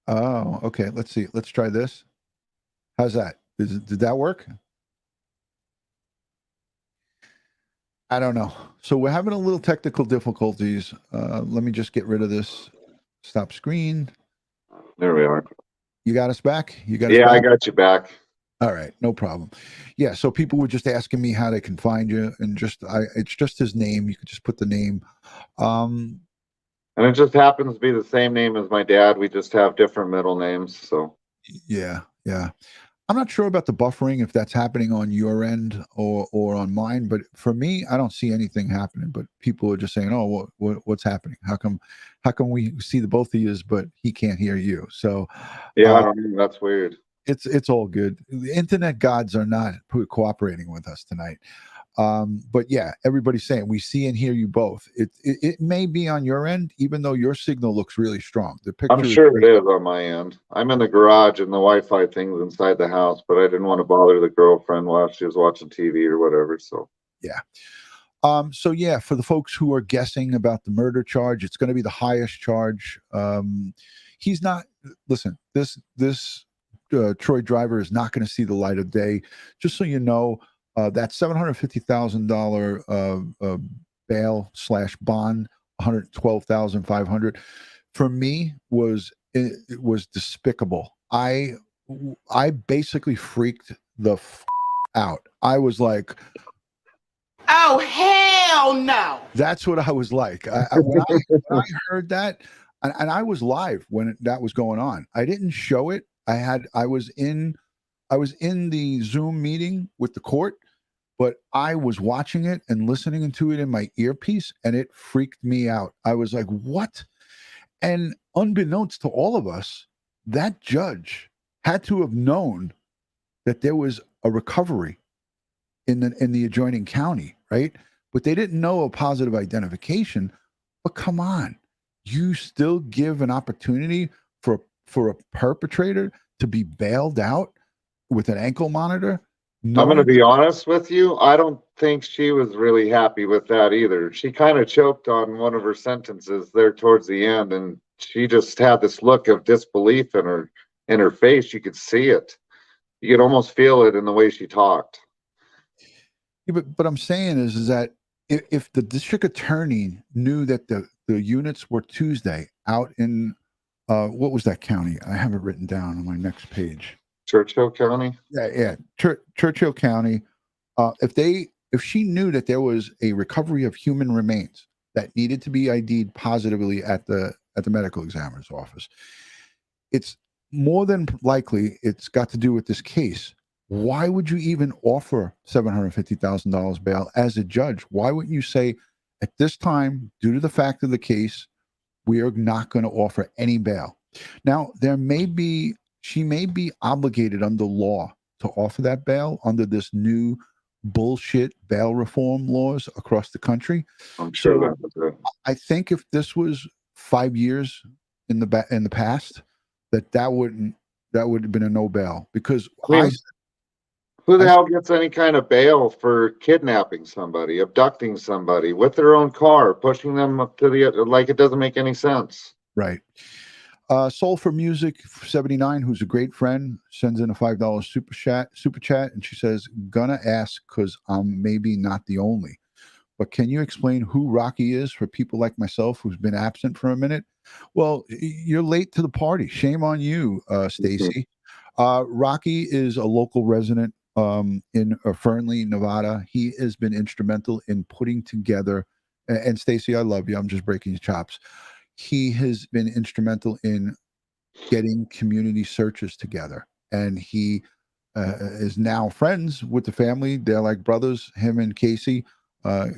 Oh, okay. Let's see. Let's try this. How's that? Did that work? I don't know. So we're having a little technical difficulties. Let me just get rid of this. Stop screen. There we are. You got us back? You got us back? back? I got you back. All right, no problem. Yeah, so people were just asking me how they can find you, and it's just his name. You could just put the name. And it just happens to be the same name as my dad. We just have different middle names. So yeah. I'm not sure about the buffering, if that's happening on your end or on mine, but for me, I don't see anything happening. But people are just saying, "Oh, what's happening? How come we see the both of you, but he can't hear you?" So yeah, I don't know. That's weird. It's all good. The internet gods are not cooperating with us tonight. But yeah, everybody's saying we see and hear you both. It may be on your end, even though your signal looks really strong. The picture, I'm sure it is on my end. I'm in the garage and the Wi-Fi thing's inside the house, but I didn't want to bother the girlfriend while she was watching TV or whatever. So yeah. So yeah, for the folks who are guessing about the murder charge, it's going to be the highest charge. He's not. Listen, this Troy driver is not going to see the light of day. Just so you know, that $750,000 bail / bond, $112,500, for me was despicable. I basically freaked the out. I was like, "Oh hell no!" That's what I was like. When I heard that, and I was live when that was going on. I didn't show it. I was in the Zoom meeting with the court, but I was watching it and listening to it in my earpiece, and it freaked me out. I was like, what? And unbeknownst to all of us, that judge had to have known that there was a recovery in the adjoining county, right? But they didn't know a positive identification. But come on, you still give an opportunity for a perpetrator to be bailed out with an ankle monitor? I'm going to knowing be honest with you. I don't think she was really happy with that either. She kind of choked on one of her sentences there towards the end, and she just had this look of disbelief in her face. You could see it. You could almost feel it in the way she talked. Yeah, but I'm saying is that if the district attorney knew that the units were Tuesday out in what was that county? I have it written down on my next page. Churchill County. Yeah. Churchill County. If she knew that there was a recovery of human remains that needed to be ID'd positively at the medical examiner's office, it's more than likely it's got to do with this case. Why would you even offer $750,000 bail as a judge? Why wouldn't you say, at this time, due to the fact of the case, we are not going to offer any bail? Now, she may be obligated under law to offer that bail under this new bullshit bail reform laws across the country. I'm sure So that was it. I think if this was 5 years in the past, that would have been a no bail, because Who the hell gets any kind of bail for kidnapping somebody, abducting somebody with their own car, pushing them up to the, like, it doesn't make any sense. Right. Soul for Music 79, who's a great friend, sends in a $5 super chat, and she says, "Gonna ask because I'm maybe not the only, but can you explain who Rocky is for people like myself who's been absent for a minute?" Well, you're late to the party. Shame on you, Stacy. Rocky is a local resident in Fernley, Nevada. He has been instrumental in putting together, and Stacy, I love you. I'm just breaking your chops. He has been instrumental in getting community searches together, and he is now friends with the family. They're like brothers, him and Casey.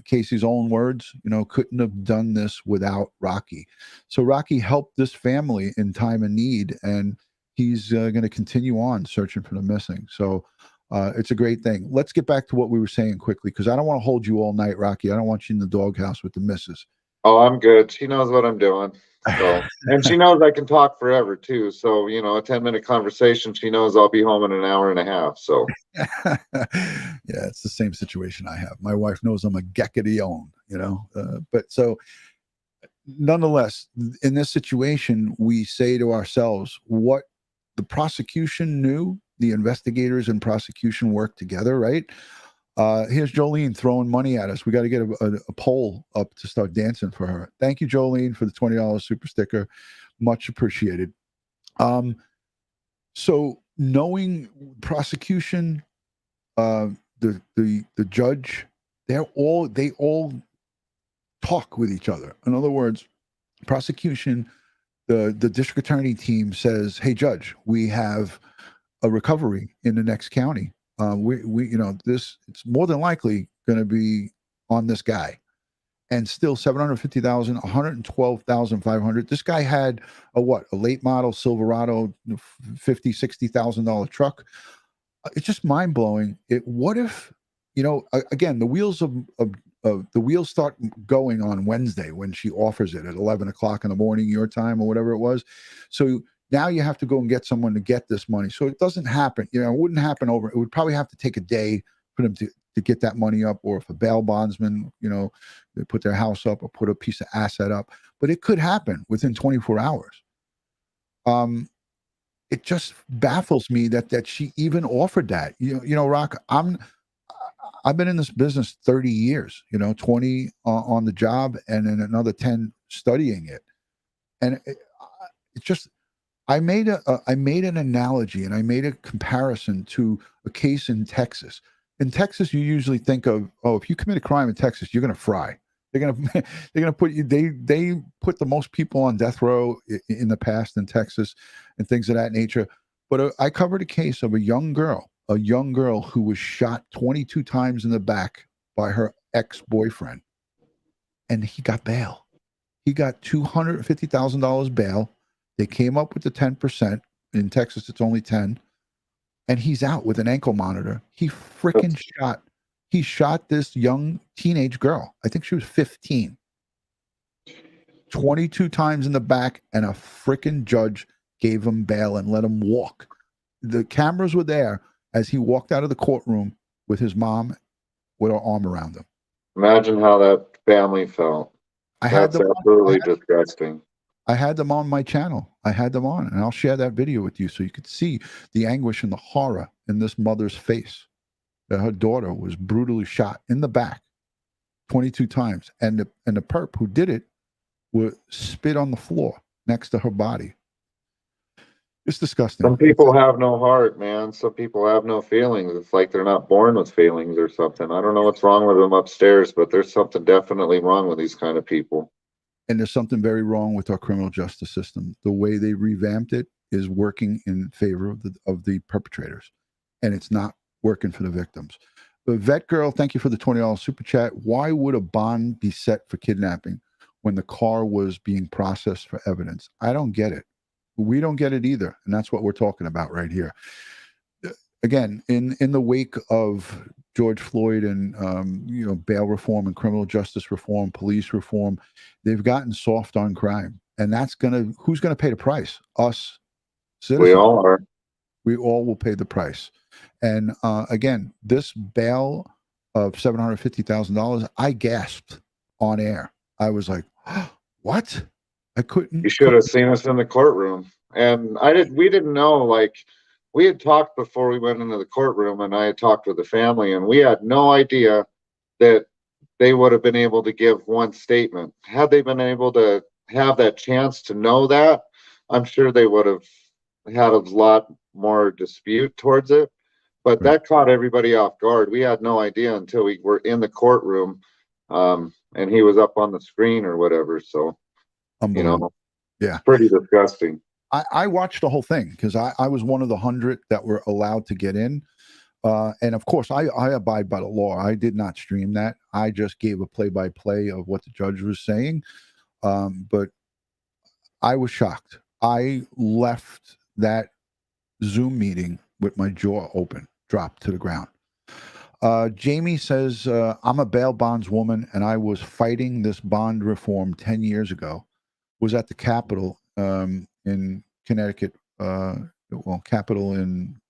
Casey's own words, couldn't have done this without Rocky. So Rocky helped this family in time of need, and he's going to continue on searching for the missing. So it's a great thing. Let's get back to what we were saying quickly, because I don't want to hold you all night, Rocky. I don't want you in the doghouse with the missus. Oh, I'm good. She knows what I'm doing. So, and she knows I can talk forever too. So, a 10-minute conversation, she knows I'll be home in an hour and a half. So, Yeah, it's the same situation I have. My wife knows I'm a geckety-own, but so nonetheless, in this situation, we say to ourselves, what the prosecution knew, the investigators and prosecution worked together, right? Here's Jolene throwing money at us. We got to get a poll up to start dancing for her. Thank you, Jolene, for the $20 super sticker. Much appreciated. So knowing prosecution, the judge, they all talk with each other. In other words, prosecution, the district attorney team says, "Hey, judge, we have a recovery in the next county. It's more than likely going to be on this guy." And still 750,000, 112,500. This guy had a late model Silverado, $50,000-$60,000 truck. It's just mind blowing. What if, again, the wheels the wheels start going on Wednesday when she offers it at 11 o'clock in the morning, your time, or whatever it was. So now you have to go and get someone to get this money. So it doesn't happen. It wouldn't happen over. It would probably have to take a day for them to get that money up, or if a bail bondsman, they put their house up or put a piece of asset up. But it could happen within 24 hours. It just baffles me that she even offered that. Rock, I've been in this business 30 years, 20 on the job and then another 10 studying it. And it's just, I made an analogy, and I made a comparison to a case in Texas. In Texas, you usually think of, if you commit a crime in Texas, you're going to fry. They're going to put you, they put the most people on death row in the past in Texas and things of that nature. But I covered a case of a young girl who was shot 22 times in the back by her ex-boyfriend, and he got bail. He got $250,000 bail. They came up with the 10%. In Texas, it's only 10. And he's out with an ankle monitor. He shot this young teenage girl. I think she was 15. 22 times in the back, and a freaking judge gave him bail and let him walk. The cameras were there, as he walked out of the courtroom with his mom with her arm around him. Imagine how that family felt. I had That's them absolutely disgusting. I had them on my channel. I had them on, and I'll share that video with you so you could see the anguish and the horror in this mother's face that her daughter was brutally shot in the back 22 times, and the perp who did it would spit on the floor next to her body. It's disgusting. Some people have no heart, man. Some people have no feelings. It's like they're not born with feelings or something. I don't know what's wrong with them upstairs, but there's something definitely wrong with these kind of people. And there's something very wrong with our criminal justice system. The way they revamped it is working in favor of the perpetrators, and it's not working for the victims. The Vet Girl, thank you for the $20 super chat. Why would a bond be set for kidnapping when the car was being processed for evidence? I don't get it. We don't get it either, and that's what we're talking about right here. Again, in the wake of George Floyd and bail reform and criminal justice reform, police reform, they've gotten soft on crime, and who's gonna pay the price? Us citizens. We all are. We all will pay the price. And again, this bail of $750,000, I gasped on air. I was like, "What?" I couldn't. You should have seen us in the courtroom, and we didn't know, like. We had talked before we went into the courtroom, and I had talked with the family, and we had no idea that they would have been able to give one statement. Had they been able to have that chance to know that, I'm sure they would have had a lot more dispute towards it. But that caught everybody off guard. We had no idea until we were in the courtroom, and he was up on the screen or whatever. So, yeah, pretty disgusting. I watched the whole thing because I was one of the 100 that were allowed to get in. And of course, I abide by the law. I did not stream that. I just gave a play-by-play of what the judge was saying. But I was shocked. I left that Zoom meeting with my jaw open, dropped to the ground. Jamie says, I'm a bail bondswoman, and I was fighting this bond reform 10 years ago. Was at the Capitol in Connecticut, Capitol in,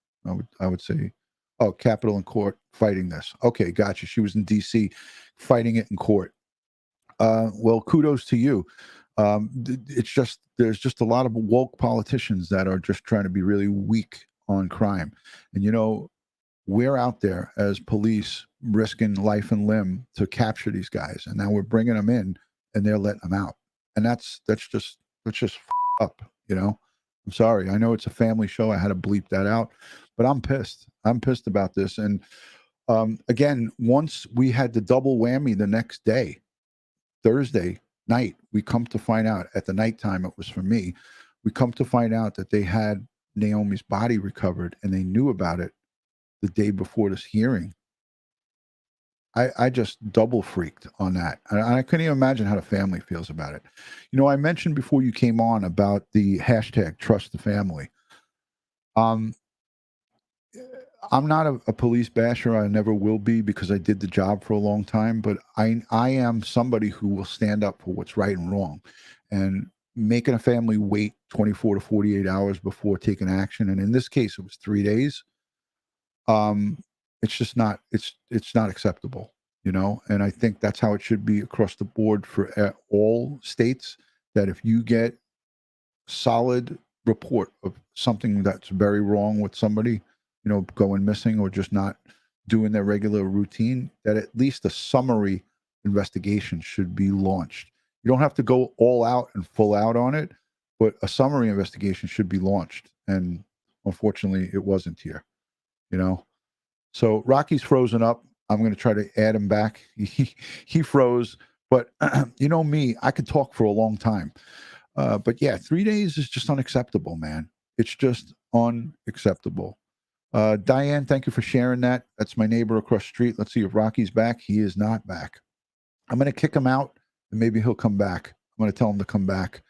I would say, Capitol in court fighting this. Okay, gotcha. She was in D.C. fighting it in court. Well, kudos to you. There's just a lot of woke politicians that are just trying to be really weak on crime. And, we're out there as police risking life and limb to capture these guys. And now we're bringing them in and they're letting them out. And that's just up, I'm sorry. I know it's a family show. I had to bleep that out, but I'm pissed. I'm pissed about this. And again, once we had the double whammy the next day, Thursday night, we come to find out at the nighttime, it was for me, we come to find out that they had Naomi's body recovered and they knew about it the day before this hearing. I just double freaked on that. And I couldn't even imagine how the family feels about it. I mentioned before you came on about the hashtag trust the family. I'm not a police basher. I never will be because I did the job for a long time, but I am somebody who will stand up for what's right and wrong. And making a family wait 24 to 48 hours before taking action, and in this case, it was 3 days. It's just not, it's not acceptable, and I think that's how it should be across the board for all states, that if you get solid report of something that's very wrong with somebody, going missing or just not doing their regular routine, that at least a summary investigation should be launched. You don't have to go all out and full out on it, but a summary investigation should be launched. And unfortunately, it wasn't here. So Rocky's frozen up. I'm going to try to add him back. He froze, but me, I could talk for a long time. But yeah, 3 days is just unacceptable, man. It's just unacceptable. Diane, thank you for sharing that. That's my neighbor across the street. Let's see if Rocky's back. He is not back. I'm going to kick him out and maybe he'll come back. I'm going to tell him to come back.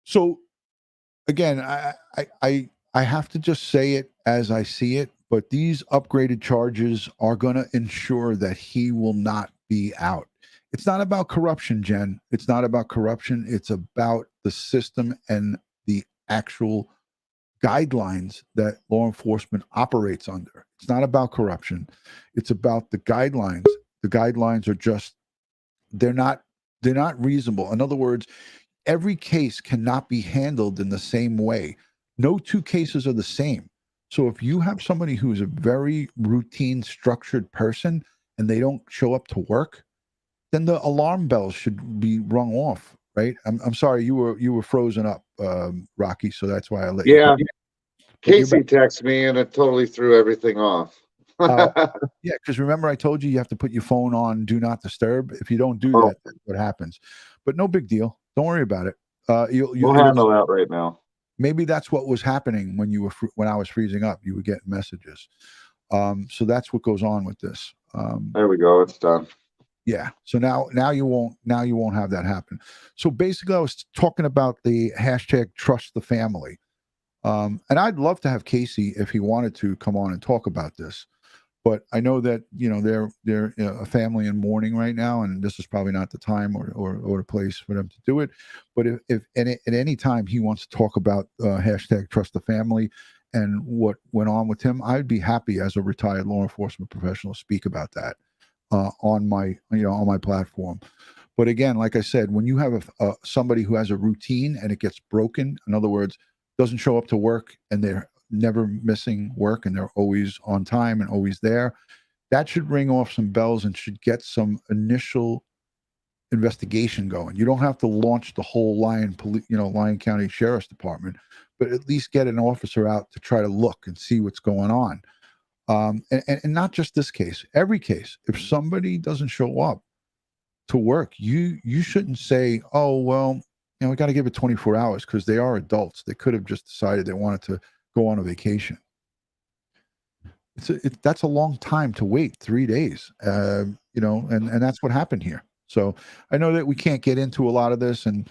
So again, I have to just say it as I see it, but these upgraded charges are going to ensure that he will not be out. It's not about corruption, Jen. It's not about corruption. It's about the system and the actual guidelines that law enforcement operates under. It's not about corruption. It's about the guidelines. The guidelines are just, they're not reasonable. In other words, every case cannot be handled in the same way. No two cases are the same. So if you have somebody who is a very routine, structured person and they don't show up to work, then the alarm bells should be rung off, right? I'm sorry, you were frozen up, Rocky, so that's why I let you. Yeah, But Casey texted me and it totally threw everything off. yeah, because remember I told you you have to put your phone on do not disturb. If you don't do that, that's what happens. But no big deal. Don't worry about it. We'll handle that right now. Maybe that's what was happening when you were when I was freezing up. You were getting messages. So that's what goes on with this. There we go. It's done. Yeah. So now you won't have that happen. So basically, I was talking about the hashtag trust the family, and I'd love to have Casey if he wanted to come on and talk about this. But I know that they're a family in mourning right now, and this is probably not the time or the place for them to do it. But if at any time he wants to talk about hashtag trust the family and what went on with him, I'd be happy as a retired law enforcement professional to speak about that on my platform. But again, like I said, when you have somebody who has a routine and it gets broken, in other words, doesn't show up to work and they're never missing work and they're always on time and always there, that should ring off some bells and should get some initial investigation going. You don't have to launch the whole Lyon County Sheriff's Department, but at least get an officer out to try to look and see what's going on. And not just this case, every case. If somebody doesn't show up to work, you shouldn't say, oh, well, we got to give it 24 hours because they are adults. They could have just decided they wanted to go on a vacation. That's a long time to wait, 3 days, and that's what happened here. So I know that we can't get into a lot of this, and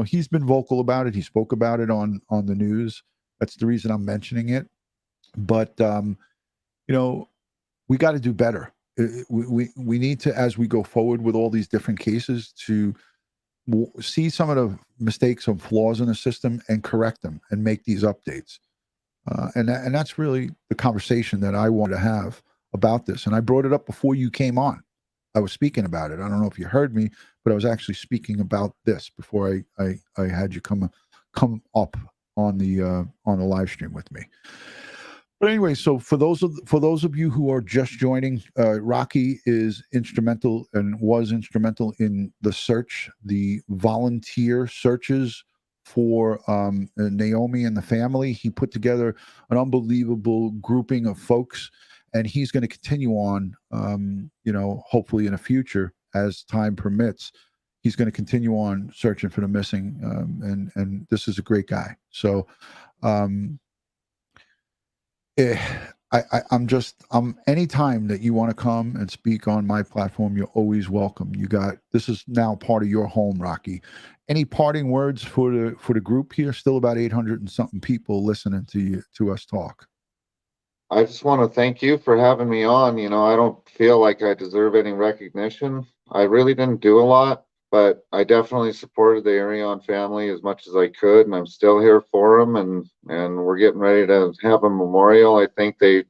he's been vocal about it. He spoke about it on the news. That's the reason I'm mentioning it. But we got to do better. We need to, as we go forward with all these different cases, to see some of the mistakes and flaws in the system and correct them and make these updates. And that's really the conversation that I want to have about this. And I brought it up before you came on. I was speaking about it. I don't know if you heard me, but I was actually speaking about this before I had you come up on the live stream with me. But anyway, so for those of you who are just joining, Rocky is instrumental and was instrumental in the search, the volunteer searches for Naomi and the family. He put together an unbelievable grouping of folks, and he's going to continue on, hopefully in the future as time permits. He's going to continue on searching for the missing, and this is a great guy. So I'm anytime that you want to come and speak on my platform, you're always welcome. This is now part of your home, Rocky. Any parting words for the group here? Still about 800 and something people listening to us talk. I just want to thank you for having me on. I don't feel like I deserve any recognition. I really didn't do a lot, but I definitely supported the Irion family as much as I could, and I'm still here for them. And we're getting ready to have a memorial. I think they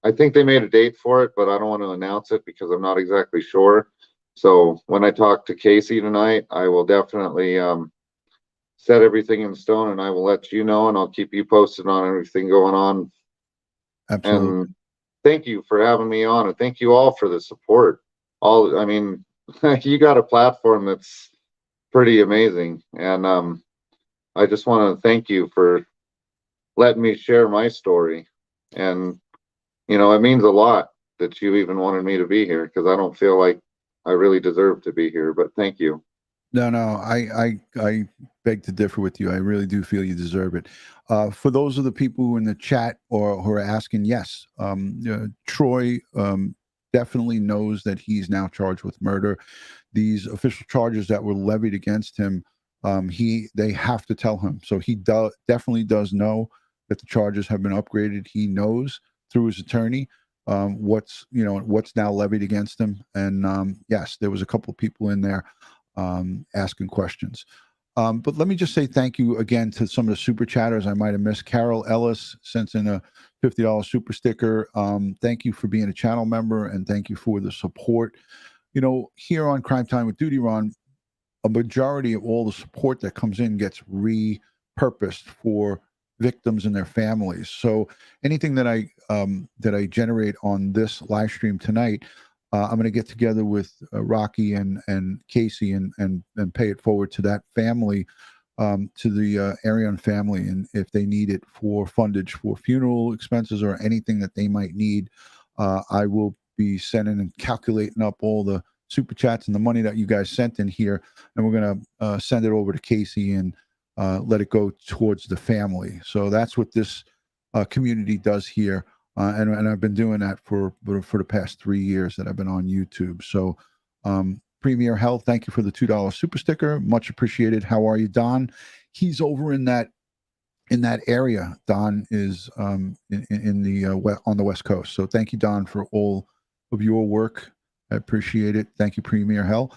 made a date for it, but I don't want to announce it because I'm not exactly sure. So when I talk to Casey tonight, I will definitely set everything in stone, and I will let you know, and I'll keep you posted on everything going on. Absolutely. And thank you for having me on, and thank you all for the support. You got a platform that's pretty amazing, and I just want to thank you for letting me share my story. And it means a lot that you even wanted me to be here, because I don't feel like I really deserve to be here, but thank you. No, I beg to differ with you. I really do feel you deserve it. For those of the people who in the chat or who are asking, yes, Troy definitely knows that he's now charged with murder. These official charges that were levied against him, they have to tell him. So he definitely does know that the charges have been upgraded. He knows through his attorney what's now levied against him. And yes, there was a couple of people in there asking questions. But let me just say thank you again to some of the super chatters I might have missed. Carol Ellis sent in a $50 super sticker. Thank you for being a channel member, and thank you for the support. You know, here on Crime Time with DutyRon, a majority of all the support that comes in gets repurposed for victims and their families. So anything that I generate on this live stream tonight, I'm going to get together with Rocky and Casey and pay it forward to that family, to the Irion family, and if they need it for fundage for funeral expenses or anything that they might need, I will be sending and calculating up all the super chats and the money that you guys sent in here, and we're going to send it over to Casey and let it go towards the family. So that's what this community does here. And I've been doing that for the past 3 years that I've been on YouTube. So, Premier Health, thank you for the $2 super sticker, much appreciated. How are you, Don? He's over in that area. Don is in the on the West Coast. So thank you, Don, for all of your work. I appreciate it. Thank you, Premier Health.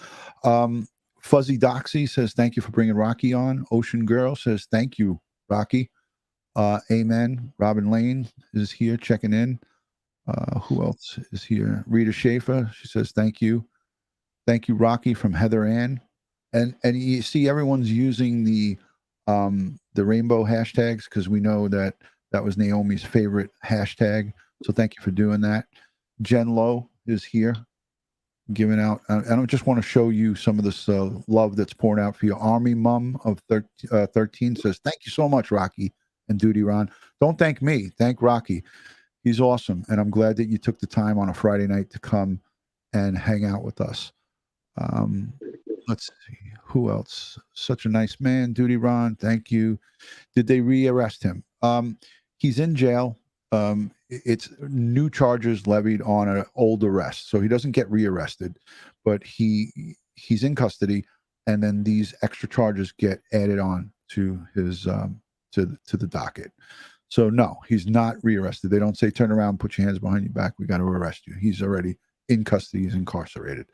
Fuzzy Doxy says thank you for bringing Rocky on. Ocean Girl says thank you, Rocky. Amen. Robin Lane is here checking in. Who else is here? Rita Schaefer. She says thank you. Thank you, Rocky, from Heather Ann. And you see everyone's using the rainbow hashtags because we know that was Naomi's favorite hashtag. So thank you for doing that. Jen Lowe is here giving out. I don't just want to show you some of this love that's pouring out for you. Army Mum of 13 says thank you so much, Rocky and DutyRon. Don't thank me. Thank Rocky. He's awesome. And I'm glad that you took the time on a Friday night to come and hang out with us. Let's see. Who else? Such a nice man, DutyRon. Thank you. Did they rearrest him? He's in jail. It's new charges levied on an old arrest. So he doesn't get rearrested, but he's in custody. And then these extra charges get added on to his to the docket. So no, he's not rearrested. They don't say turn around, put your hands behind your back, we got to arrest you. He's already in custody. He's incarcerated.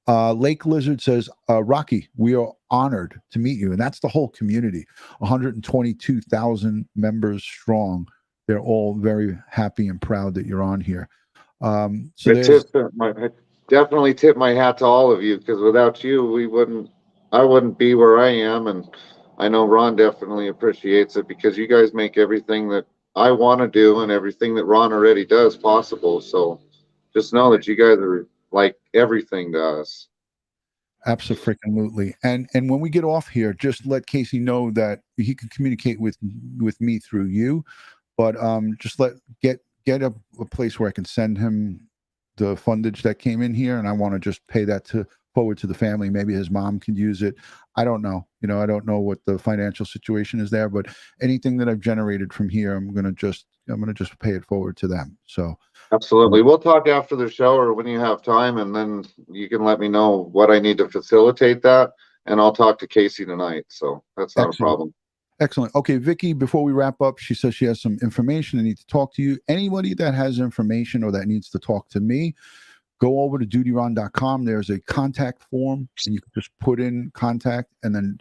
Lake Lizard says, Rocky, we are honored to meet you. And that's the whole community, 122,000 members strong. They're all very happy and proud that you're on here. So I definitely tip my hat to all of you, because without you, I wouldn't be where I am. And I know Ron definitely appreciates it, because you guys make everything that I want to do and everything that Ron already does possible. So just know that you guys are like everything to us. Absolutely. And when we get off here, just let Casey know that he can communicate with me through you, but just get a place where I can send him the fundage that came in here, and I want to just pay that forward to the family. Maybe his mom can use it. I don't know. I don't know what the financial situation is there, but anything that I've generated from here, I'm gonna just pay it forward to them. So absolutely. We'll talk after the show or when you have time, and then you can let me know what I need to facilitate that, and I'll talk to Casey tonight. So that's not a problem. Excellent. Okay, Vicky, before we wrap up, she says she has some information. I need to talk to you. Anybody that has information or that needs to talk to me, go over to DutyRon.com. There's a contact form, and you can just put in contact, and then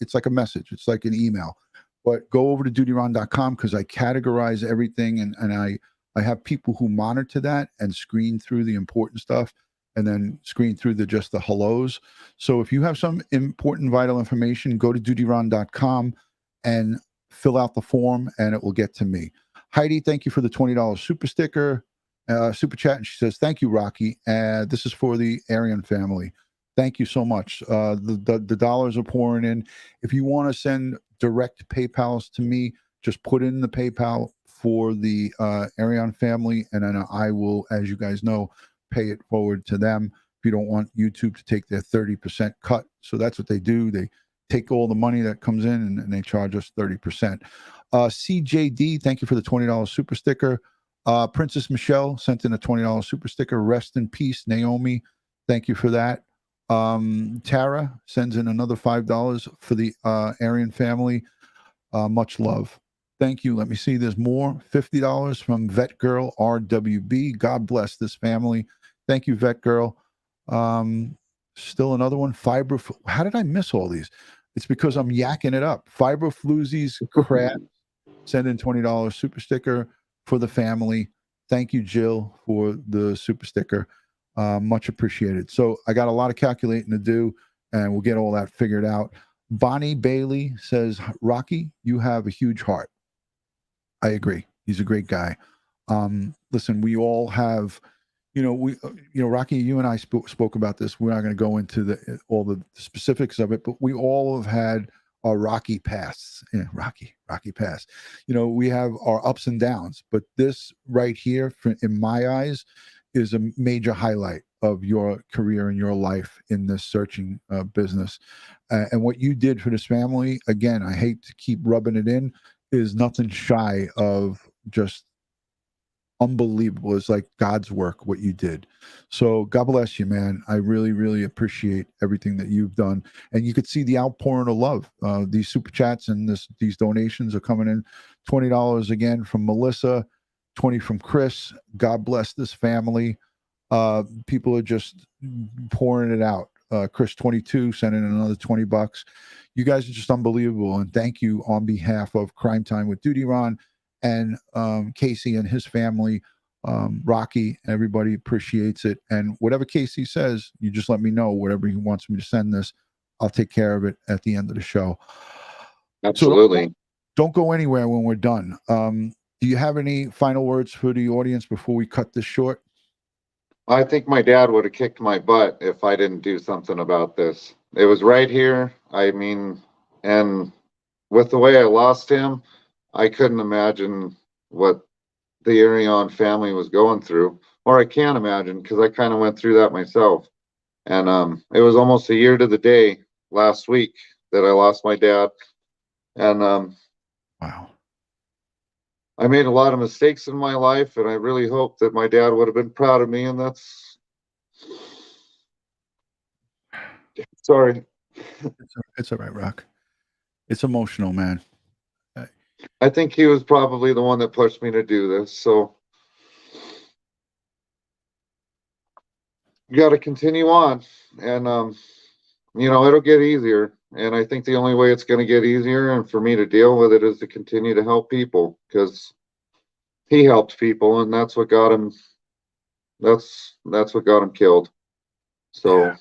it's like a message. It's like an email. But go over to DutyRon.com, because I categorize everything, and I have people who monitor that and screen through the important stuff, and then screen through just the hellos. So if you have some important, vital information, go to DutyRon.com and fill out the form, and it will get to me. Heidi, thank you for the $20 super sticker. Super chat, and she says thank you, Rocky. This is for the Irion family. Thank you so much. The dollars are pouring in. If you want to send direct PayPals to me, just put in the PayPal for the Irion family, and then I will, as you guys know, pay it forward to them. If you don't want YouTube to take their 30% cut, so that's what they do. They take all the money that comes in, and they charge us 30%. CJD, thank you for the $20 super sticker. Princess Michelle sent in a $20 super sticker. Rest in peace, Naomi. Thank you for that. Tara sends in another $5 for the Irion family. Much love. Thank you. Let me see. There's more. $50 from Vet Girl RWB. God bless this family. Thank you, Vet Girl. Still another one. Fiber. How did I miss all these? It's because I'm yakking it up. Fibrofloozies Crab send in $20 super sticker for the family. Thank you, Jill, for the super sticker. Much appreciated. So I got a lot of calculating to do, and we'll get all that figured out. Bonnie Bailey says, Rocky, you have a huge heart. I agree. He's a great guy. Listen, we all have, Rocky, you and I spoke about this. We're not going to go into all the specifics of it, but we all have had our Rocky pasts. Yeah, Rocky pass. We have our ups and downs, but this right here, in my eyes, is a major highlight of your career and your life in this searching business. And what you did for this family, again, I hate to keep rubbing it in, is nothing shy of just unbelievable. It's like God's work, what you did. So God bless you, man. I really, really appreciate everything that you've done. And you could see the outpouring of love. These super chats and these donations are coming in. $20 again from Melissa, 20 from Chris. God bless this family. People are just pouring it out. Chris 22 sending in another $20. You guys are just unbelievable, and thank you on behalf of Crimetime with DutyRon and Casey and his family. Rocky, everybody appreciates it, and whatever Casey says, you just let me know. Whatever he wants me to send this, I'll take care of it at the end of the show. Absolutely. So don't go anywhere when we're done. Do you have any final words for the audience before we cut this short? I think my dad would have kicked my butt if I didn't do something about this. It was right here. I mean, and with the way I lost him, I couldn't imagine what the Irion family was going through, or I can't imagine because I kind of went through that myself. And it was almost a year to the day last week that I lost my dad. And Wow. I made a lot of mistakes in my life, and I really hope that my dad would have been proud of me. And that's sorry. It's all right, Rock. It's emotional, man. I think he was probably the one that pushed me to do this. So you got to continue on, and it'll get easier. And I think the only way it's going to get easier and for me to deal with it is to continue to help people, because he helped people, and that's what got him. That's what got him killed. So. Yeah.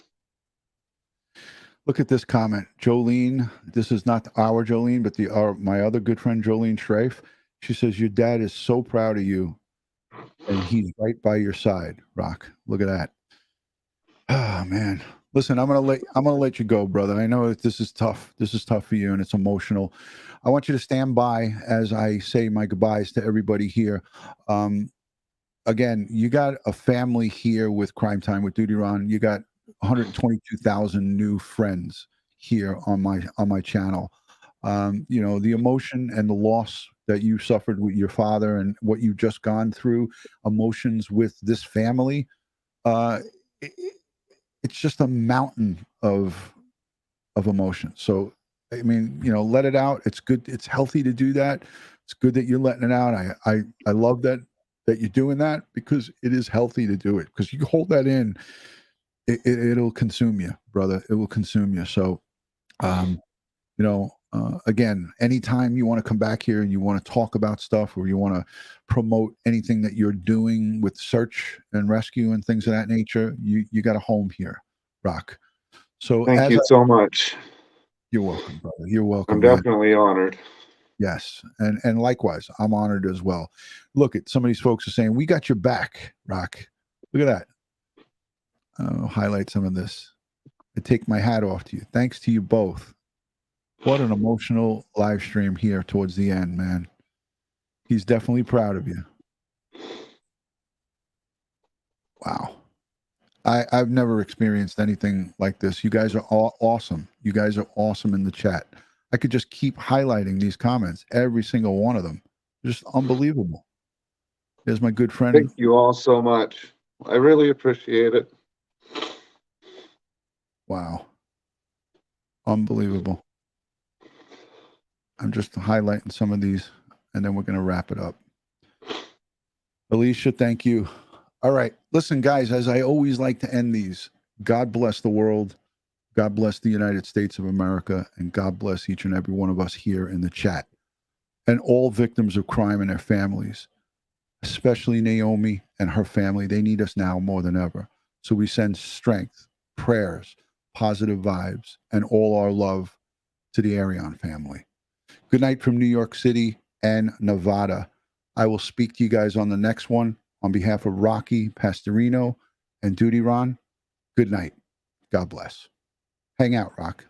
Look at this comment, Jolene. This is not our Jolene, but my other good friend Jolene Schreif. She says your dad is so proud of you, and he's right by your side. Rock, look at that. Oh man, listen, I'm gonna let you go, brother. I know that this is tough. This is tough for you, and it's emotional. I want you to stand by as I say my goodbyes to everybody here. Again, you got a family here with Crimetime with DutyRon. You got 122,000 new friends here on my channel. The emotion and the loss that you suffered with your father and what you've just gone through, emotions with this family, it's just a mountain of emotion. So, I mean, let it out. It's good. It's healthy to do that. It's good that you're letting it out. I love that you're doing that, because it is healthy to do it, because you hold that in, it'll consume you, brother. It will consume you. So, again, anytime you want to come back here and you want to talk about stuff, or you want to promote anything that you're doing with search and rescue and things of that nature, you got a home here, Rock. So Thank you so much. You're welcome, brother. You're welcome. I'm definitely honored. Yes, and likewise, I'm honored as well. Look, at some of these folks are saying, we got your back, Rock. Look at that. I'll highlight some of this. I take my hat off to you. Thanks to you both. What an emotional live stream here towards the end, man. He's definitely proud of you. Wow. I've never experienced anything like this. You guys are all awesome. You guys are awesome in the chat. I could just keep highlighting these comments, every single one of them. Just unbelievable. There's my good friend. Thank you all so much. I really appreciate it. Wow. Unbelievable. I'm just highlighting some of these, and then we're going to wrap it up. Alicia, thank you. All right. Listen, guys, as I always like to end these, God bless the world. God bless the United States of America, and God bless each and every one of us here in the chat. And all victims of crime and their families, especially Naomi and her family. They need us now more than ever. So we send strength, prayers, positive vibes, and all our love to the Irion family. Good night from New York City and Nevada. I will speak to you guys on the next one. On behalf of Rocky Pastorino and DutyRon, good night. God bless. Hang out, Rock.